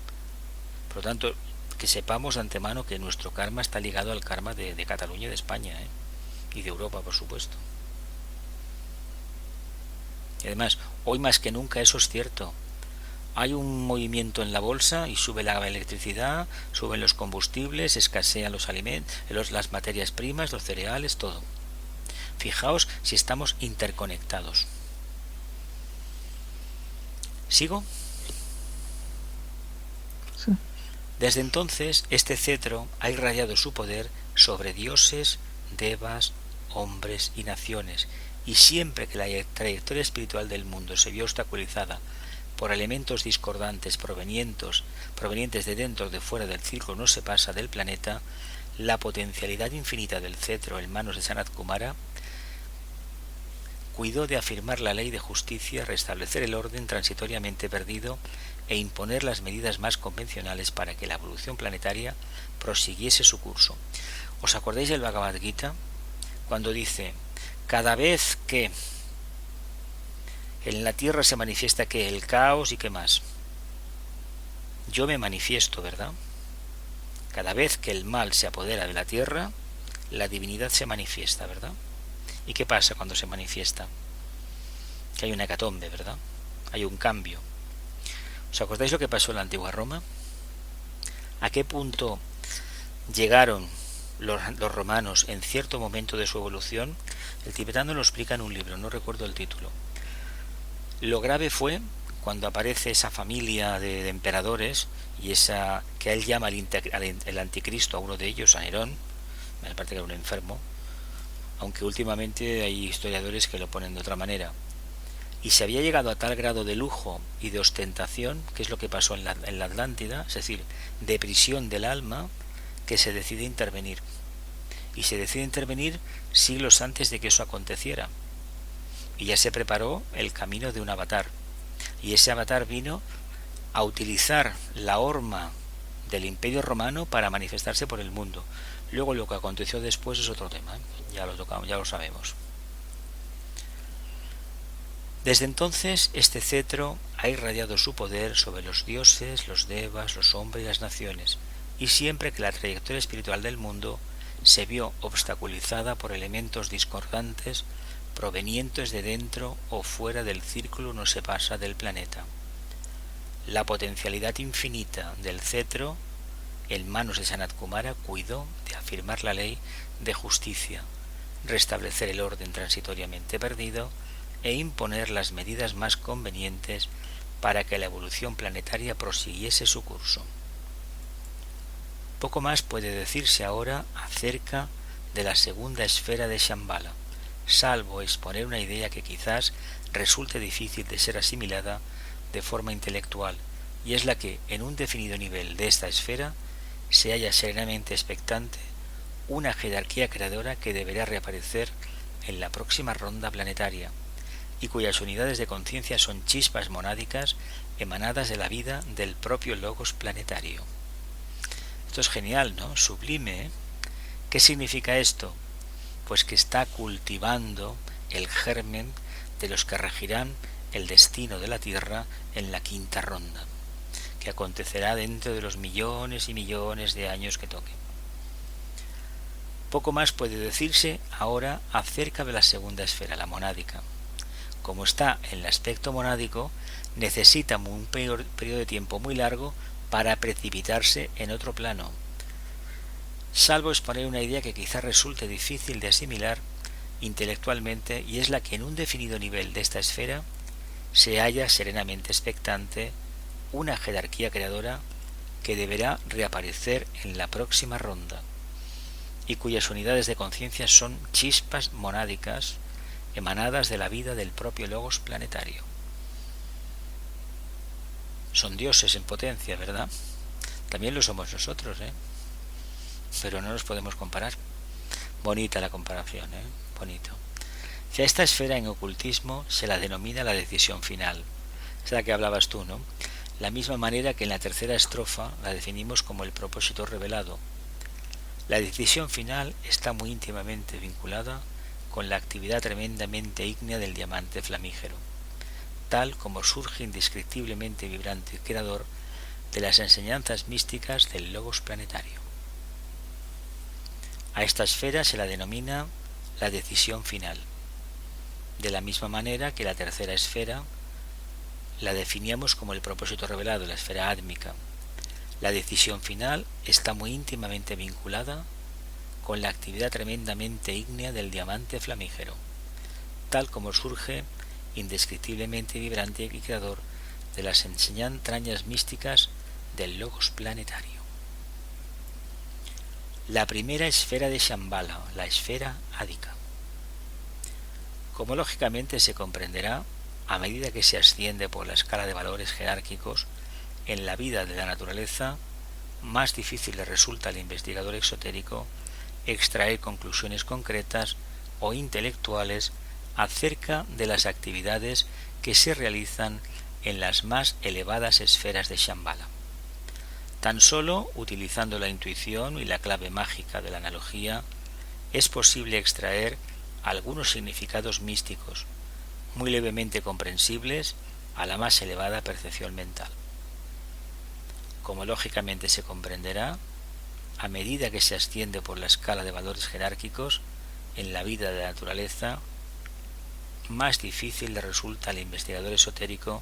Por lo tanto, que sepamos de antemano que nuestro karma está ligado al karma de Cataluña y de España, ¿eh? Y de Europa, por supuesto. Y además, hoy más que nunca eso es cierto. Hay un movimiento en la bolsa y sube la electricidad, suben los combustibles, escasean los alimentos, las materias primas, los cereales, todo. Fijaos si estamos interconectados. ¿Sigo? Sí. Desde entonces, este cetro ha irradiado su poder sobre dioses, devas, hombres y naciones, y siempre que la trayectoria espiritual del mundo se vio obstaculizada por elementos discordantes provenientes de dentro o de fuera del círculo no se pasa del planeta, la potencialidad infinita del cetro en manos de Sanat Kumara cuidó de afirmar la ley de justicia, restablecer el orden transitoriamente perdido e imponer las medidas más convencionales para que la evolución planetaria prosiguiese su curso. ¿Os acordáis del Bhagavad Gita? Cuando dice, cada vez que en la Tierra se manifiesta que el caos y qué más, yo me manifiesto, ¿verdad? Cada vez que el mal se apodera de la Tierra, la divinidad se manifiesta, ¿verdad? ¿Y qué pasa cuando se manifiesta? Que hay una hecatombe, ¿verdad? Hay un cambio. ¿Os acordáis lo que pasó en la antigua Roma? ¿A qué punto llegaron los romanos en cierto momento de su evolución? El tibetano lo explica en un libro, no recuerdo el título. Lo grave fue cuando aparece esa familia de emperadores y esa que él llama el anticristo a uno de ellos, a Nerón, me parece que era un enfermo, aunque últimamente hay historiadores que lo ponen de otra manera. Y se había llegado a tal grado de lujo y de ostentación, que es lo que pasó en la Atlántida, es decir, de prisión del alma, que se decide intervenir. Y se decide intervenir siglos antes de que eso aconteciera. Y ya se preparó el camino de un avatar. Y ese avatar vino a utilizar la horma del Imperio Romano para manifestarse por el mundo. Luego lo que aconteció después es otro tema, ¿eh? Ya lo sabemos. Desde entonces este cetro ha irradiado su poder sobre los dioses, los devas, los hombres y las naciones, y siempre que la trayectoria espiritual del mundo se vio obstaculizada por elementos discordantes provenientes de dentro o fuera del círculo no se pasa del planeta. La potencialidad infinita del cetro en manos de Sanat Kumara cuidó de afirmar la ley de justicia, restablecer el orden transitoriamente perdido e imponer las medidas más convenientes para que la evolución planetaria prosiguiese su curso. Poco más puede decirse ahora acerca de la segunda esfera de Shambhala, salvo exponer una idea que quizás resulte difícil de ser asimilada de forma intelectual, y es la que, en un definido nivel de esta esfera, se halla serenamente expectante una jerarquía creadora que deberá reaparecer en la próxima ronda planetaria, y cuyas unidades de conciencia son chispas monádicas emanadas de la vida del propio logos planetario. Esto es genial, ¿no? Sublime, ¿eh? ¿Qué significa esto? Pues que está cultivando el germen de los que regirán el destino de la Tierra en la quinta ronda, que acontecerá dentro de los millones y millones de años que toque. Poco más puede decirse ahora acerca de la segunda esfera, la monádica. Como está en el aspecto monádico, necesita un periodo de tiempo muy largo para precipitarse en otro plano. Salvo exponer una idea que quizá resulte difícil de asimilar intelectualmente, y es la que en un definido nivel de esta esfera se halla serenamente expectante una jerarquía creadora que deberá reaparecer en la próxima ronda, y cuyas unidades de conciencia son chispas monádicas emanadas de la vida del propio logos planetario. Son dioses en potencia, ¿verdad? También lo somos nosotros, pero no nos podemos comparar. Bonita la comparación, bonito. Si a esta esfera en ocultismo se la denomina la decisión final, es la que hablabas tú, ¿no? La misma manera que en la tercera estrofa la definimos como el propósito revelado. La decisión final está muy íntimamente vinculada con la actividad tremendamente ígnea del diamante flamígero, tal como surge indescriptiblemente vibrante y creador de las enseñanzas místicas del logos planetario. A esta esfera se la denomina la decisión final, de la misma manera que la tercera esfera la definíamos como el propósito revelado, la esfera átmica. La decisión final está muy íntimamente vinculada con la actividad tremendamente ígnea del diamante flamígero, tal como surge indescriptiblemente vibrante y creador de las entrañas místicas del logos planetario. La primera esfera de Shambhala, la esfera ádica. Como lógicamente se comprenderá, a medida que se asciende por la escala de valores jerárquicos en la vida de la naturaleza, más difícil le resulta al investigador exotérico extraer conclusiones concretas o intelectuales acerca de las actividades que se realizan en las más elevadas esferas de Shambhala. Tan solo utilizando la intuición y la clave mágica de la analogía es posible extraer algunos significados místicos, muy levemente comprensibles a la más elevada percepción mental. Como lógicamente se comprenderá, a medida que se asciende por la escala de valores jerárquicos en la vida de la naturaleza, más difícil le resulta al investigador esotérico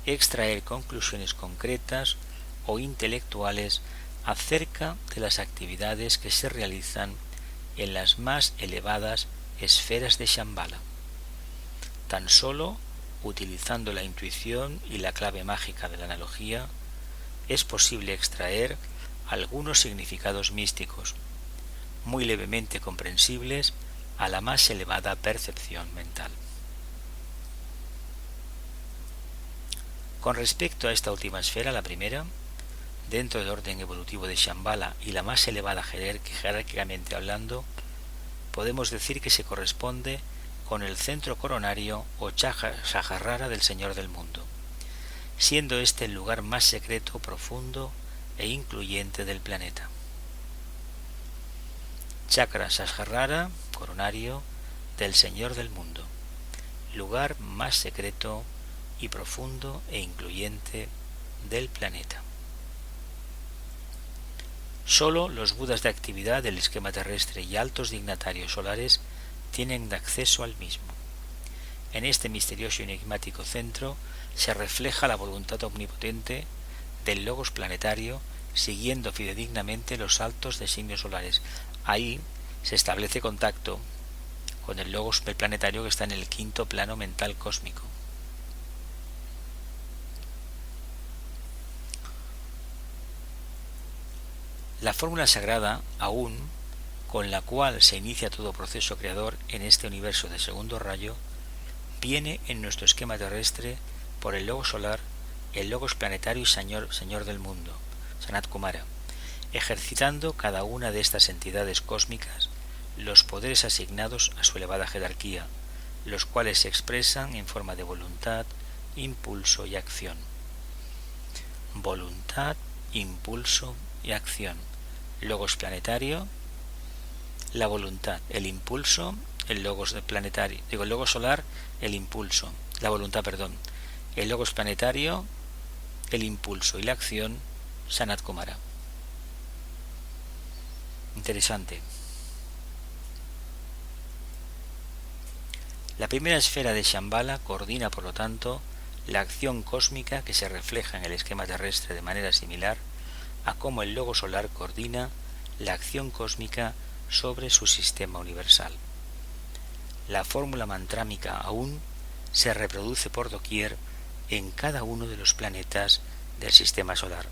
extraer conclusiones concretas o intelectuales acerca de las actividades que se realizan en las más elevadas esferas de Shambhala. Tan solo utilizando la intuición y la clave mágica de la analogía es posible extraer algunos significados místicos, muy levemente comprensibles a la más elevada percepción mental. Con respecto a esta última esfera, la primera, dentro del orden evolutivo de Shambhala y la más elevada jerárquicamente hablando, podemos decir que se corresponde con el centro coronario o Sahasrara del Señor del Mundo, siendo este el lugar más secreto, profundo e incluyente del planeta. Chakra Sahasrara, coronario del Señor del Mundo, lugar más secreto y profundo e incluyente del planeta. Solo los budas de actividad del esquema terrestre y altos dignatarios solares tienen acceso al mismo. En este misterioso y enigmático centro se refleja la voluntad omnipotente del logos planetario, siguiendo fidedignamente los altos designios solares. Ahí se establece contacto con el logos planetario que está en el quinto plano mental cósmico. La fórmula sagrada, aún, con la cual se inicia todo proceso creador en este universo de segundo rayo, viene en nuestro esquema terrestre por el logos solar, el logos planetario y señor del mundo, Sanat Kumara, ejercitando cada una de estas entidades cósmicas los poderes asignados a su elevada jerarquía, los cuales se expresan en forma de voluntad, impulso y acción. Voluntad, impulso y acción. Logos planetario, la voluntad, el impulso, el logos planetario, el logos solar, el impulso, la voluntad, perdón, el logos planetario, el impulso y la acción, Sanat Kumara. Interesante. La primera esfera de Shambhala coordina, por lo tanto, la acción cósmica que se refleja en el esquema terrestre de manera similar a cómo el logo solar coordina la acción cósmica sobre su sistema universal. La fórmula mantrámica aún se reproduce por doquier en cada uno de los planetas del sistema solar,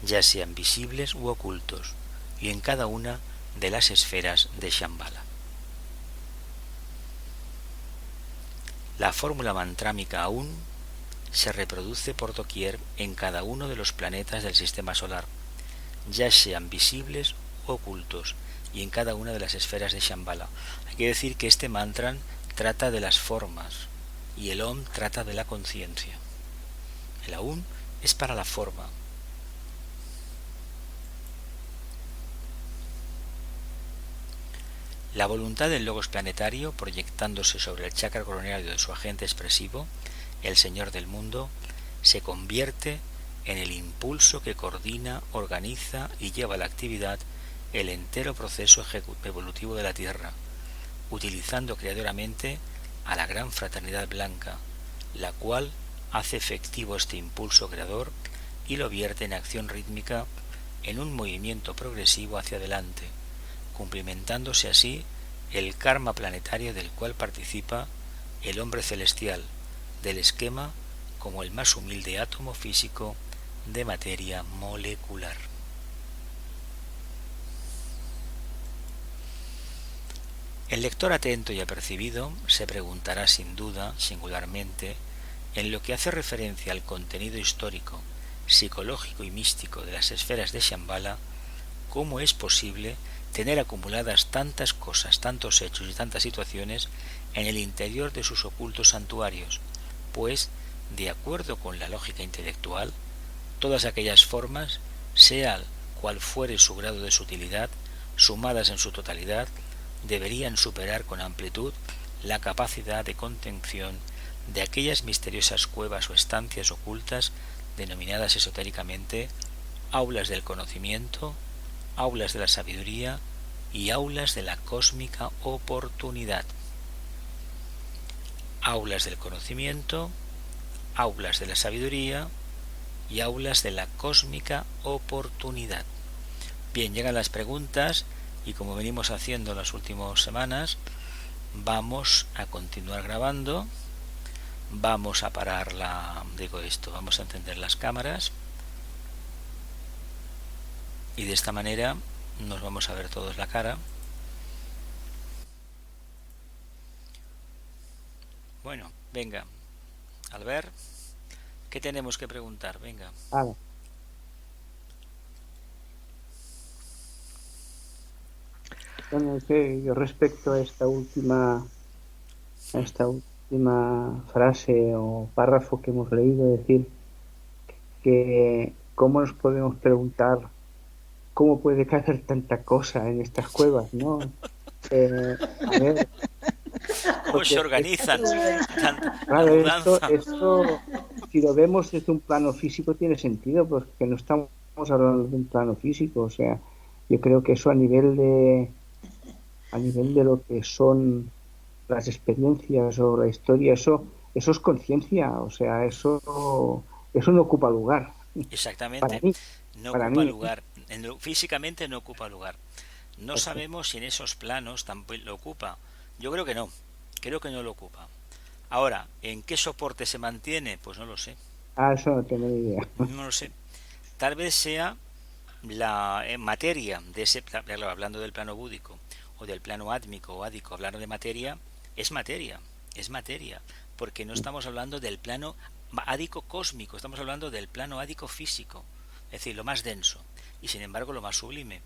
ya sean visibles u ocultos, y en cada una de las esferas de Shambhala. La fórmula mantrámica aún se reproduce por doquier en cada uno de los planetas del sistema solar, ya sean visibles u ocultos, y en cada una de las esferas de Shambhala. Hay que decir que este mantra trata de las formas y el Om trata de la conciencia. El Aum es para la forma. La voluntad del logos planetario, proyectándose sobre el chakra coronario de su agente expresivo, el Señor del mundo, se convierte en el impulso que coordina, organiza y lleva a la actividad el entero proceso evolutivo de la Tierra, utilizando creadoramente a la gran fraternidad blanca, la cual hace efectivo este impulso creador y lo vierte en acción rítmica en un movimiento progresivo hacia adelante, cumplimentándose así el karma planetario del cual participa el hombre celestial, del esquema como el más humilde átomo físico de materia molecular. El lector atento y apercibido se preguntará sin duda, singularmente, en lo que hace referencia al contenido histórico, psicológico y místico de las esferas de Shambhala, cómo es posible tener acumuladas tantas cosas, tantos hechos y tantas situaciones en el interior de sus ocultos santuarios, pues, de acuerdo con la lógica intelectual, todas aquellas formas, sea cual fuere su grado de sutilidad, sumadas en su totalidad, deberían superar con amplitud la capacidad de contención de aquellas misteriosas cuevas o estancias ocultas denominadas esotéricamente aulas del conocimiento, aulas de la sabiduría y aulas de la cósmica oportunidad. Aulas del conocimiento, aulas de la sabiduría y aulas de la cósmica oportunidad. Bien, llegan las preguntas y como venimos haciendo las últimas semanas, vamos a continuar grabando, vamos a parar vamos a encender las cámaras y de esta manera nos vamos a ver todos la cara. Bueno, venga, Albert, ¿qué tenemos que preguntar? Venga. Bueno, que yo respecto a esta última frase o párrafo que hemos leído, decir que cómo nos podemos preguntar cómo puede caber tanta cosa en estas cuevas, ¿no? A ver, ¿cómo se organizan? Claro, esto, si lo vemos desde un plano físico tiene sentido, porque no estamos hablando de un plano físico, o sea, yo creo que eso a nivel de lo que son las experiencias o la historia, eso es conciencia, o sea, eso no ocupa lugar. Exactamente, para mí, no ocupa lugar, físicamente no ocupa lugar. No sabemos si en esos planos tampoco lo ocupa. Yo creo que no lo ocupa. Ahora, ¿en qué soporte se mantiene? Pues no lo sé. Eso no tengo ni idea. No lo sé. Tal vez sea la materia de ese, hablando del plano búdico o del plano átmico o ádico, hablando de materia, es materia, porque no estamos hablando del plano ádico cósmico, estamos hablando del plano ádico físico, es decir, lo más denso y sin embargo lo más sublime.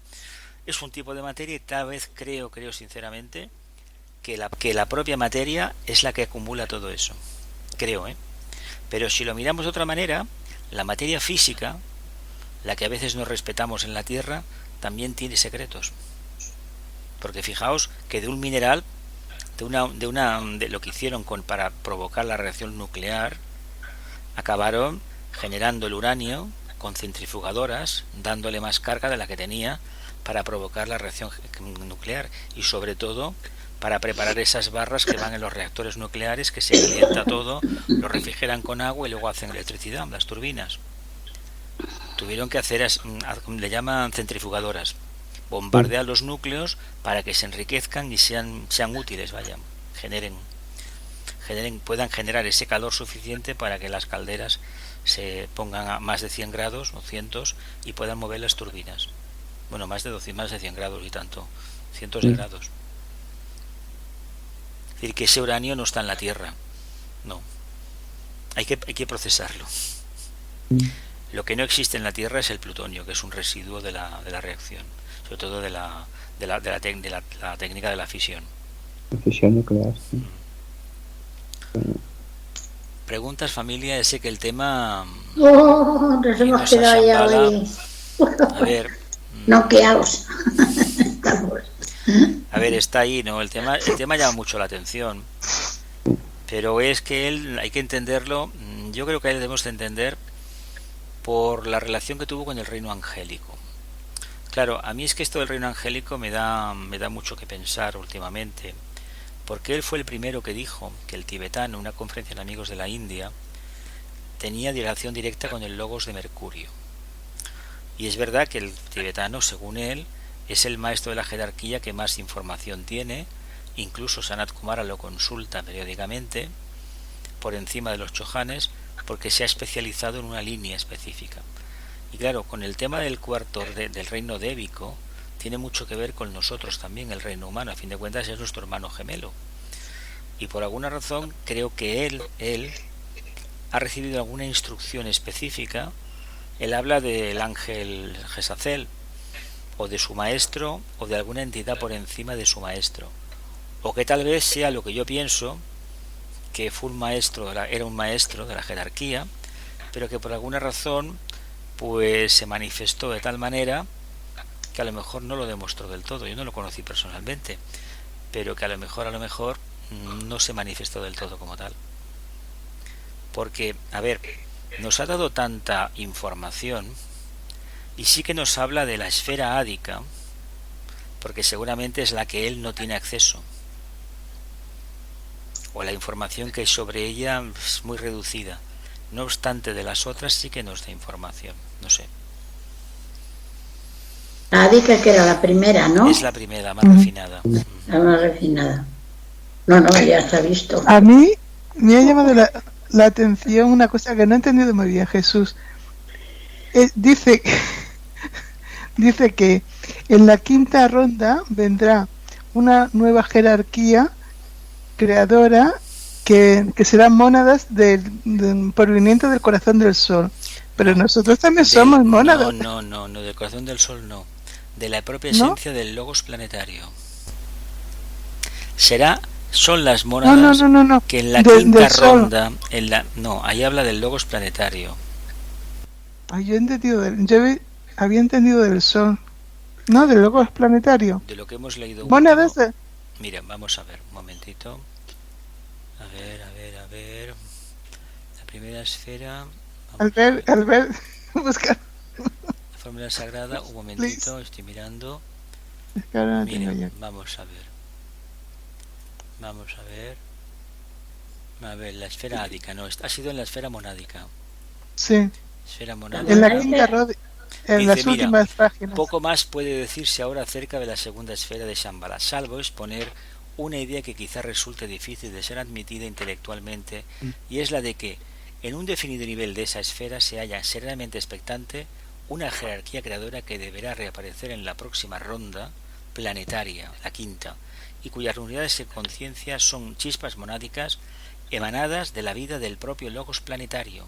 Es un tipo de materia y tal vez creo sinceramente que la propia materia es la que acumula todo eso, creo, pero si lo miramos de otra manera, la materia física, la que a veces no respetamos en la Tierra, también tiene secretos. Porque fijaos que de un mineral, de lo que hicieron para provocar la reacción nuclear, acabaron generando el uranio con centrifugadoras, dándole más carga de la que tenía para provocar la reacción nuclear y sobre todo para preparar esas barras que van en los reactores nucleares, que se calienta todo, lo refrigeran con agua y luego hacen electricidad, las turbinas. Tuvieron que hacer, le llaman centrifugadoras, bombardear los núcleos para que se enriquezcan y sean útiles, puedan generar ese calor suficiente para que las calderas se pongan a más de 100 grados o 100 y puedan mover las turbinas. Bueno, más de 100 grados y tanto, cientos de grados. Es decir, que ese uranio no está en la Tierra, no. Hay que procesarlo. Lo que no existe en la Tierra es el plutonio, que es un residuo de la reacción, sobre todo de la técnica de la fisión. La fisión nuclear, sí. Preguntas, familia, ese que el tema... Nos hemos quedado ya hoy. A ver... Noqueados. Estamos. A ver, está ahí, ¿no? El tema llama mucho la atención, pero es que él, hay que entenderlo, yo creo que él debemos de entender por la relación que tuvo con el reino angélico. Claro, a mí es que esto del reino angélico me da mucho que pensar últimamente, porque él fue el primero que dijo que el tibetano, en una conferencia de amigos de la India, tenía relación directa con el logos de Mercurio. Y es verdad que el tibetano, según él, es el maestro de la jerarquía que más información tiene, incluso Sanat Kumara lo consulta periódicamente, por encima de los chohanes, porque se ha especializado en una línea específica. Y claro, con el tema del cuarto del reino débico, tiene mucho que ver con nosotros también, el reino humano, a fin de cuentas es nuestro hermano gemelo. Y por alguna razón creo que él ha recibido alguna instrucción específica. Él habla del ángel Gesazel, o de su maestro, o de alguna entidad por encima de su maestro. O que tal vez sea lo que yo pienso, que fue era un maestro de la jerarquía, pero que por alguna razón pues se manifestó de tal manera que a lo mejor no lo demostró del todo. Yo no lo conocí personalmente, pero que a lo mejor no se manifestó del todo como tal. Porque, a ver, nos ha dado tanta información y sí que nos habla de la esfera ádica, porque seguramente es la que él no tiene acceso, o la información que hay sobre ella es muy reducida. No obstante, de las otras sí que nos da información, no sé. La ádica, que era la primera, ¿no? Es la primera, más refinada. La más refinada. No, ya está visto. A mí me ha llamado la atención una cosa que no he entendido muy bien, Jesús. Dice que en la quinta ronda vendrá una nueva jerarquía creadora que serán mónadas provenientes del corazón del sol. Pero nosotros también somos mónadas. No, del corazón del sol no. De la propia esencia del logos planetario. Son las mónadas que en la quinta ronda, ahí habla del logos planetario. Yo había entendido del sol. No, del logos planetario. De lo que hemos leído. Mira, vamos a ver, un momentito. A ver. La primera esfera. Albert, buscar. La fórmula sagrada, un momentito, please. Estoy mirando. Mira, vamos a ver. A ver, la esfera ádica, no, ha sido en la esfera monádica. Sí. Esfera monádica. En la quinta ronda. En las últimas páginas. Poco más puede decirse ahora acerca de la segunda esfera de Shambhala, salvo exponer una idea que quizá resulte difícil de ser admitida intelectualmente, y es la de que en un definido nivel de esa esfera se halla serenamente expectante una jerarquía creadora que deberá reaparecer en la próxima ronda planetaria, la quinta, y cuyas unidades de conciencia son chispas monádicas emanadas de la vida del propio logos planetario.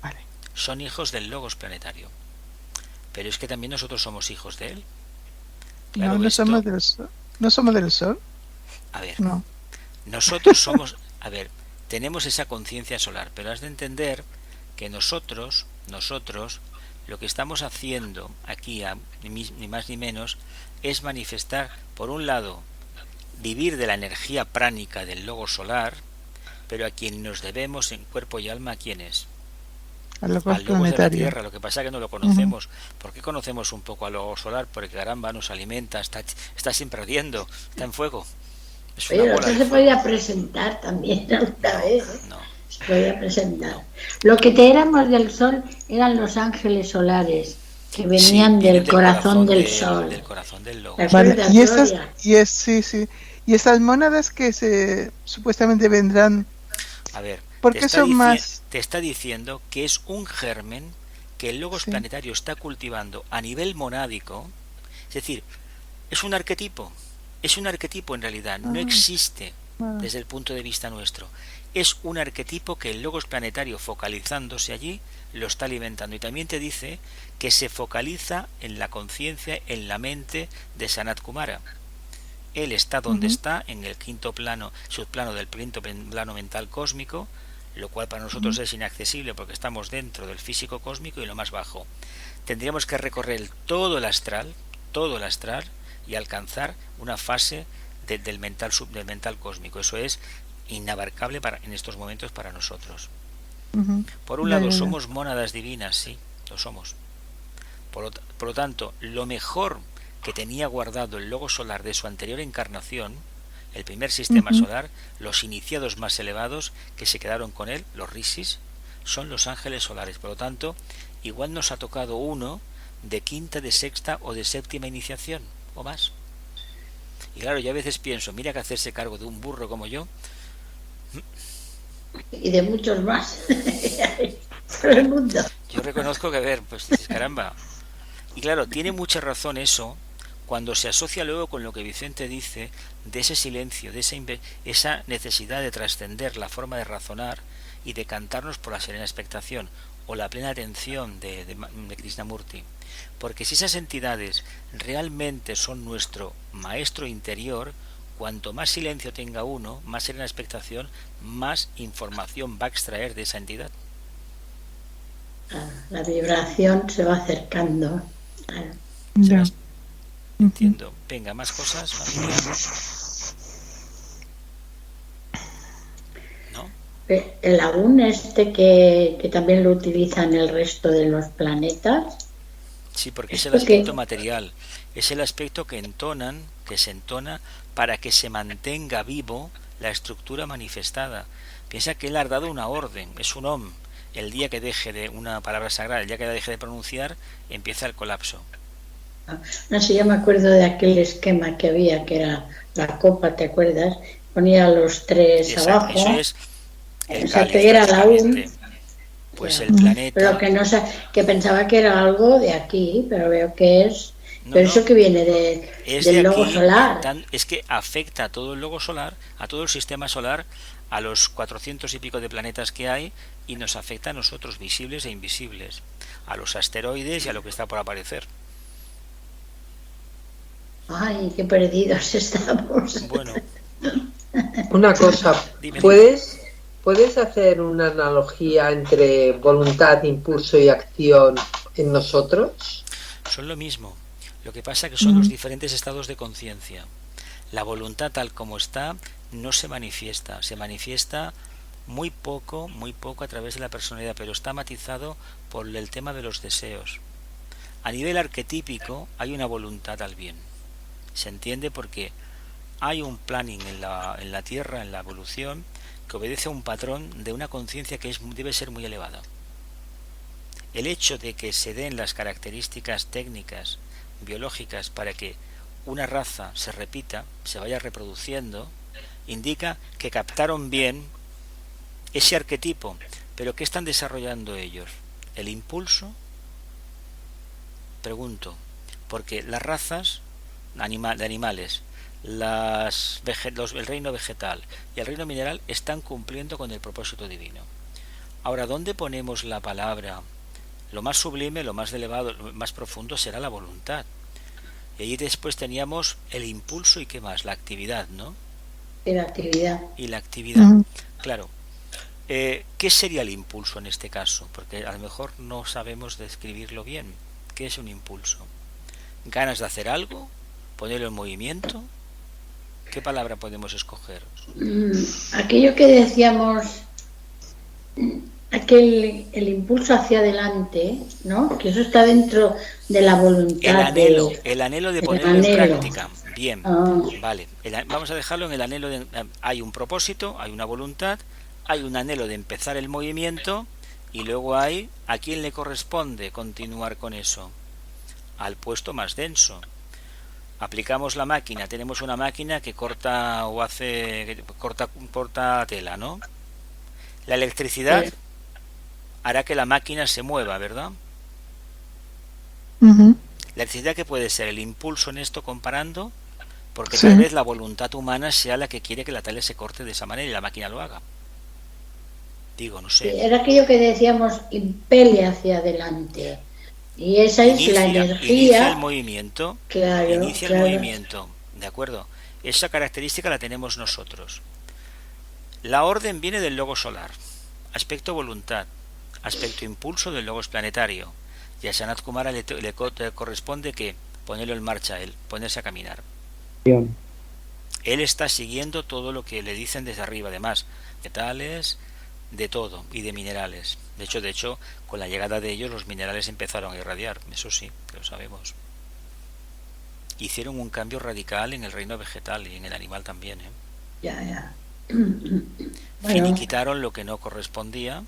Vale. Son hijos del logos planetario. Pero es que también nosotros somos hijos de él. Claro, no somos del sol. ¿No somos del sol? A ver, no. Nosotros somos... A ver, tenemos esa conciencia solar, pero has de entender que nosotros, lo que estamos haciendo aquí, ni más ni menos, es manifestar, por un lado, vivir de la energía pránica del logo solar, pero a quien nos debemos en cuerpo y alma, ¿a quién es? al logo al logo de la planetario. Tierra. Lo que pasa es que no lo conocemos. ¿Por qué conocemos un poco al logo solar? Porque caramba, nos alimenta, está siempre ardiendo, está en fuego. Es una Pero bola eso de se fuego. podía presentar también alguna vez, ¿eh? No, Se podía presentar. Lo que te éramos del Sol eran los ángeles solares que sí, venían vienen del corazón del del Sol. corazón del logo. ¿Te Vale, acuerdas, y estas, Gloria? sí, sí. Y estas mónadas que se supuestamente vendrán, A ver, ¿por qué son más? te está diciendo que es un germen que el logos Sí. planetario está cultivando a nivel monádico. Es decir, es un arquetipo en realidad, no existe desde el punto de vista nuestro. Es un arquetipo que el logos planetario, focalizándose allí, lo está alimentando. Y también te dice que se focaliza en la conciencia, en la mente de Sanat Kumara. Él está donde está, en el quinto plano, subplano del quinto plano mental cósmico, lo cual para nosotros es inaccesible porque estamos dentro del físico cósmico y lo más bajo. Tendríamos que recorrer todo el astral, y alcanzar una fase del mental cósmico. Eso es inabarcable en estos momentos para nosotros. Por un lado, somos mónadas divinas, sí, lo somos. Por lo tanto, lo mejor que tenía guardado el logo solar de su anterior encarnación, el primer sistema solar, los iniciados más elevados que se quedaron con él, los rishis, son los ángeles solares. Por lo tanto, igual nos ha tocado uno de quinta, de sexta o de séptima iniciación, o más. Y claro, yo a veces pienso, mira que hacerse cargo de un burro como yo. Y de muchos más por el mundo. Yo reconozco que, a ver, pues caramba. Y claro, tiene mucha razón eso cuando se asocia luego con lo que Vicente dice de ese silencio, de esa necesidad de trascender la forma de razonar y de cantarnos por la serena expectación o la plena atención de Krishnamurti. Porque si esas entidades realmente son nuestro maestro interior, cuanto más silencio tenga uno, más serena expectación, más información va a extraer de esa entidad. La vibración se va acercando. Ya. Entiendo. Venga, más cosas, familia. ¿No? El aún que también lo utilizan el resto de los planetas. Sí, porque es el aspecto material, es el aspecto que se entona para que se mantenga vivo la estructura manifestada. Piensa que él ha dado una orden, es un om. El día que deje de una palabra sagrada, el día que deje de pronunciar, empieza el colapso. No sé, yo me acuerdo de aquel esquema que había, que era la copa, ¿te acuerdas? Ponía los tres abajo. Eso es el cáliz, que era la UN. Pues el planeta. Pero que pensaba que era algo de aquí, pero veo que es. Pero eso que viene del logo solar. Es que afecta a todo el logo solar, a todo el sistema solar, a los 400 y pico de planetas que hay, y nos afecta a nosotros, visibles e invisibles, a los asteroides y a lo que está por aparecer. Ay, qué perdidos estamos. Bueno. Una cosa, Dime. ¿Puedes hacer una analogía entre voluntad, impulso y acción en nosotros? Son lo mismo. Lo que pasa es que son los diferentes estados de conciencia. La voluntad tal como está no se manifiesta muy poco a través de la personalidad, pero está matizado por el tema de los deseos. A nivel arquetípico hay una voluntad al bien. Se entiende porque hay un planning en la Tierra, en la evolución, que obedece a un patrón de una conciencia que debe ser muy elevada. El hecho de que se den las características técnicas, biológicas, para que una raza se repita, se vaya reproduciendo, indica que captaron bien ese arquetipo. Pero ¿qué están desarrollando ellos? ¿El impulso? Pregunto, porque las razas de animales, el reino vegetal y el reino mineral están cumpliendo con el propósito divino. Ahora, ¿dónde ponemos la palabra? Lo más sublime, lo más elevado, lo más profundo será la voluntad. Y allí después teníamos el impulso y ¿qué más? La actividad, ¿no? Y la actividad. Y la actividad, claro. ¿Qué sería el impulso en este caso? Porque a lo mejor no sabemos describirlo bien. ¿Qué es un impulso? ¿Ganas de hacer algo? ¿Ponerlo en movimiento? ¿Qué palabra podemos escoger? Aquello que decíamos el impulso hacia adelante, ¿no? Que eso está dentro de la voluntad. El anhelo de ponerlo en práctica. Bien, vale. Vamos a dejarlo en el anhelo de... Hay un propósito, hay una voluntad, hay un anhelo de empezar el movimiento y luego hay a quién le corresponde continuar con eso. Al puesto más denso. Aplicamos la máquina, tenemos una máquina que corta o hace... corta tela, ¿no? La electricidad hará que la máquina se mueva, ¿verdad? Ujú. La electricidad, que puede ser el impulso en esto comparando, porque Sí. tal vez la voluntad humana sea la que quiere que la tela se corte de esa manera y la máquina lo haga. Digo, no sé. Era aquello que decíamos, impele hacia adelante. Y esa es la energía. Inicia el movimiento. Claro, Inicia claro. el movimiento. ¿De acuerdo? Esa característica la tenemos nosotros. La orden viene del logo solar. Aspecto voluntad. Aspecto impulso del logos planetario. Y a Sanat Kumara le corresponde que ponerlo en marcha, él, ponerse a caminar. Bien. Él está siguiendo todo lo que le dicen desde arriba, además, metales, de todo, y de minerales. De hecho, con la llegada de ellos los minerales empezaron a irradiar, eso sí, que lo sabemos. Hicieron un cambio radical en el reino vegetal y en el animal también, ¿eh? Ya. Finiquitaron lo que no correspondía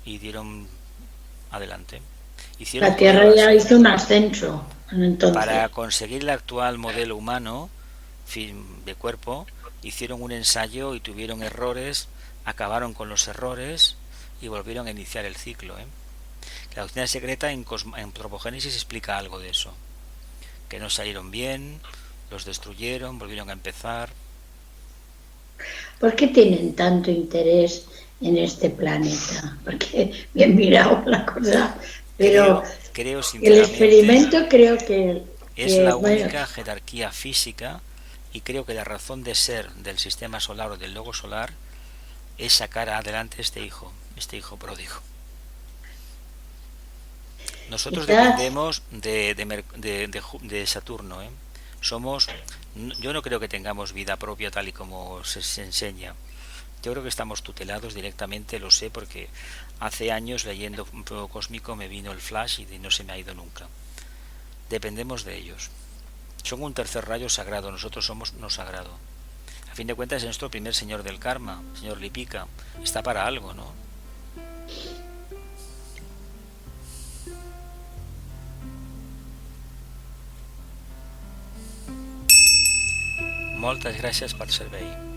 y dieron adelante. Hicieron La Tierra ya hizo un ascenso entonces. Para conseguir el actual modelo humano de cuerpo, hicieron un ensayo y tuvieron errores, acabaron con los errores y volvieron a iniciar el ciclo, ¿eh? La doctrina secreta en Antropogénesis explica algo de eso, que no salieron bien, los destruyeron, volvieron a empezar. ¿Por qué tienen tanto interés en este planeta? Porque bien mirado la cosa, pero creo el experimento creo que es la única jerarquía física, y creo que la razón de ser del sistema solar o del logo solar es sacar adelante este hijo pródigo. Nosotros dependemos de Saturno, ¿eh? Yo no creo que tengamos vida propia tal y como se enseña. Yo creo que estamos tutelados directamente, lo sé porque hace años leyendo un poco cósmico me vino el flash y no se me ha ido nunca. Dependemos de ellos. Son un tercer rayo sagrado, nosotros somos no sagrado. A fin de cuentas es nuestro primer señor del karma, señor Lipika. Está para algo, ¿no? Moltes gràcies per servei.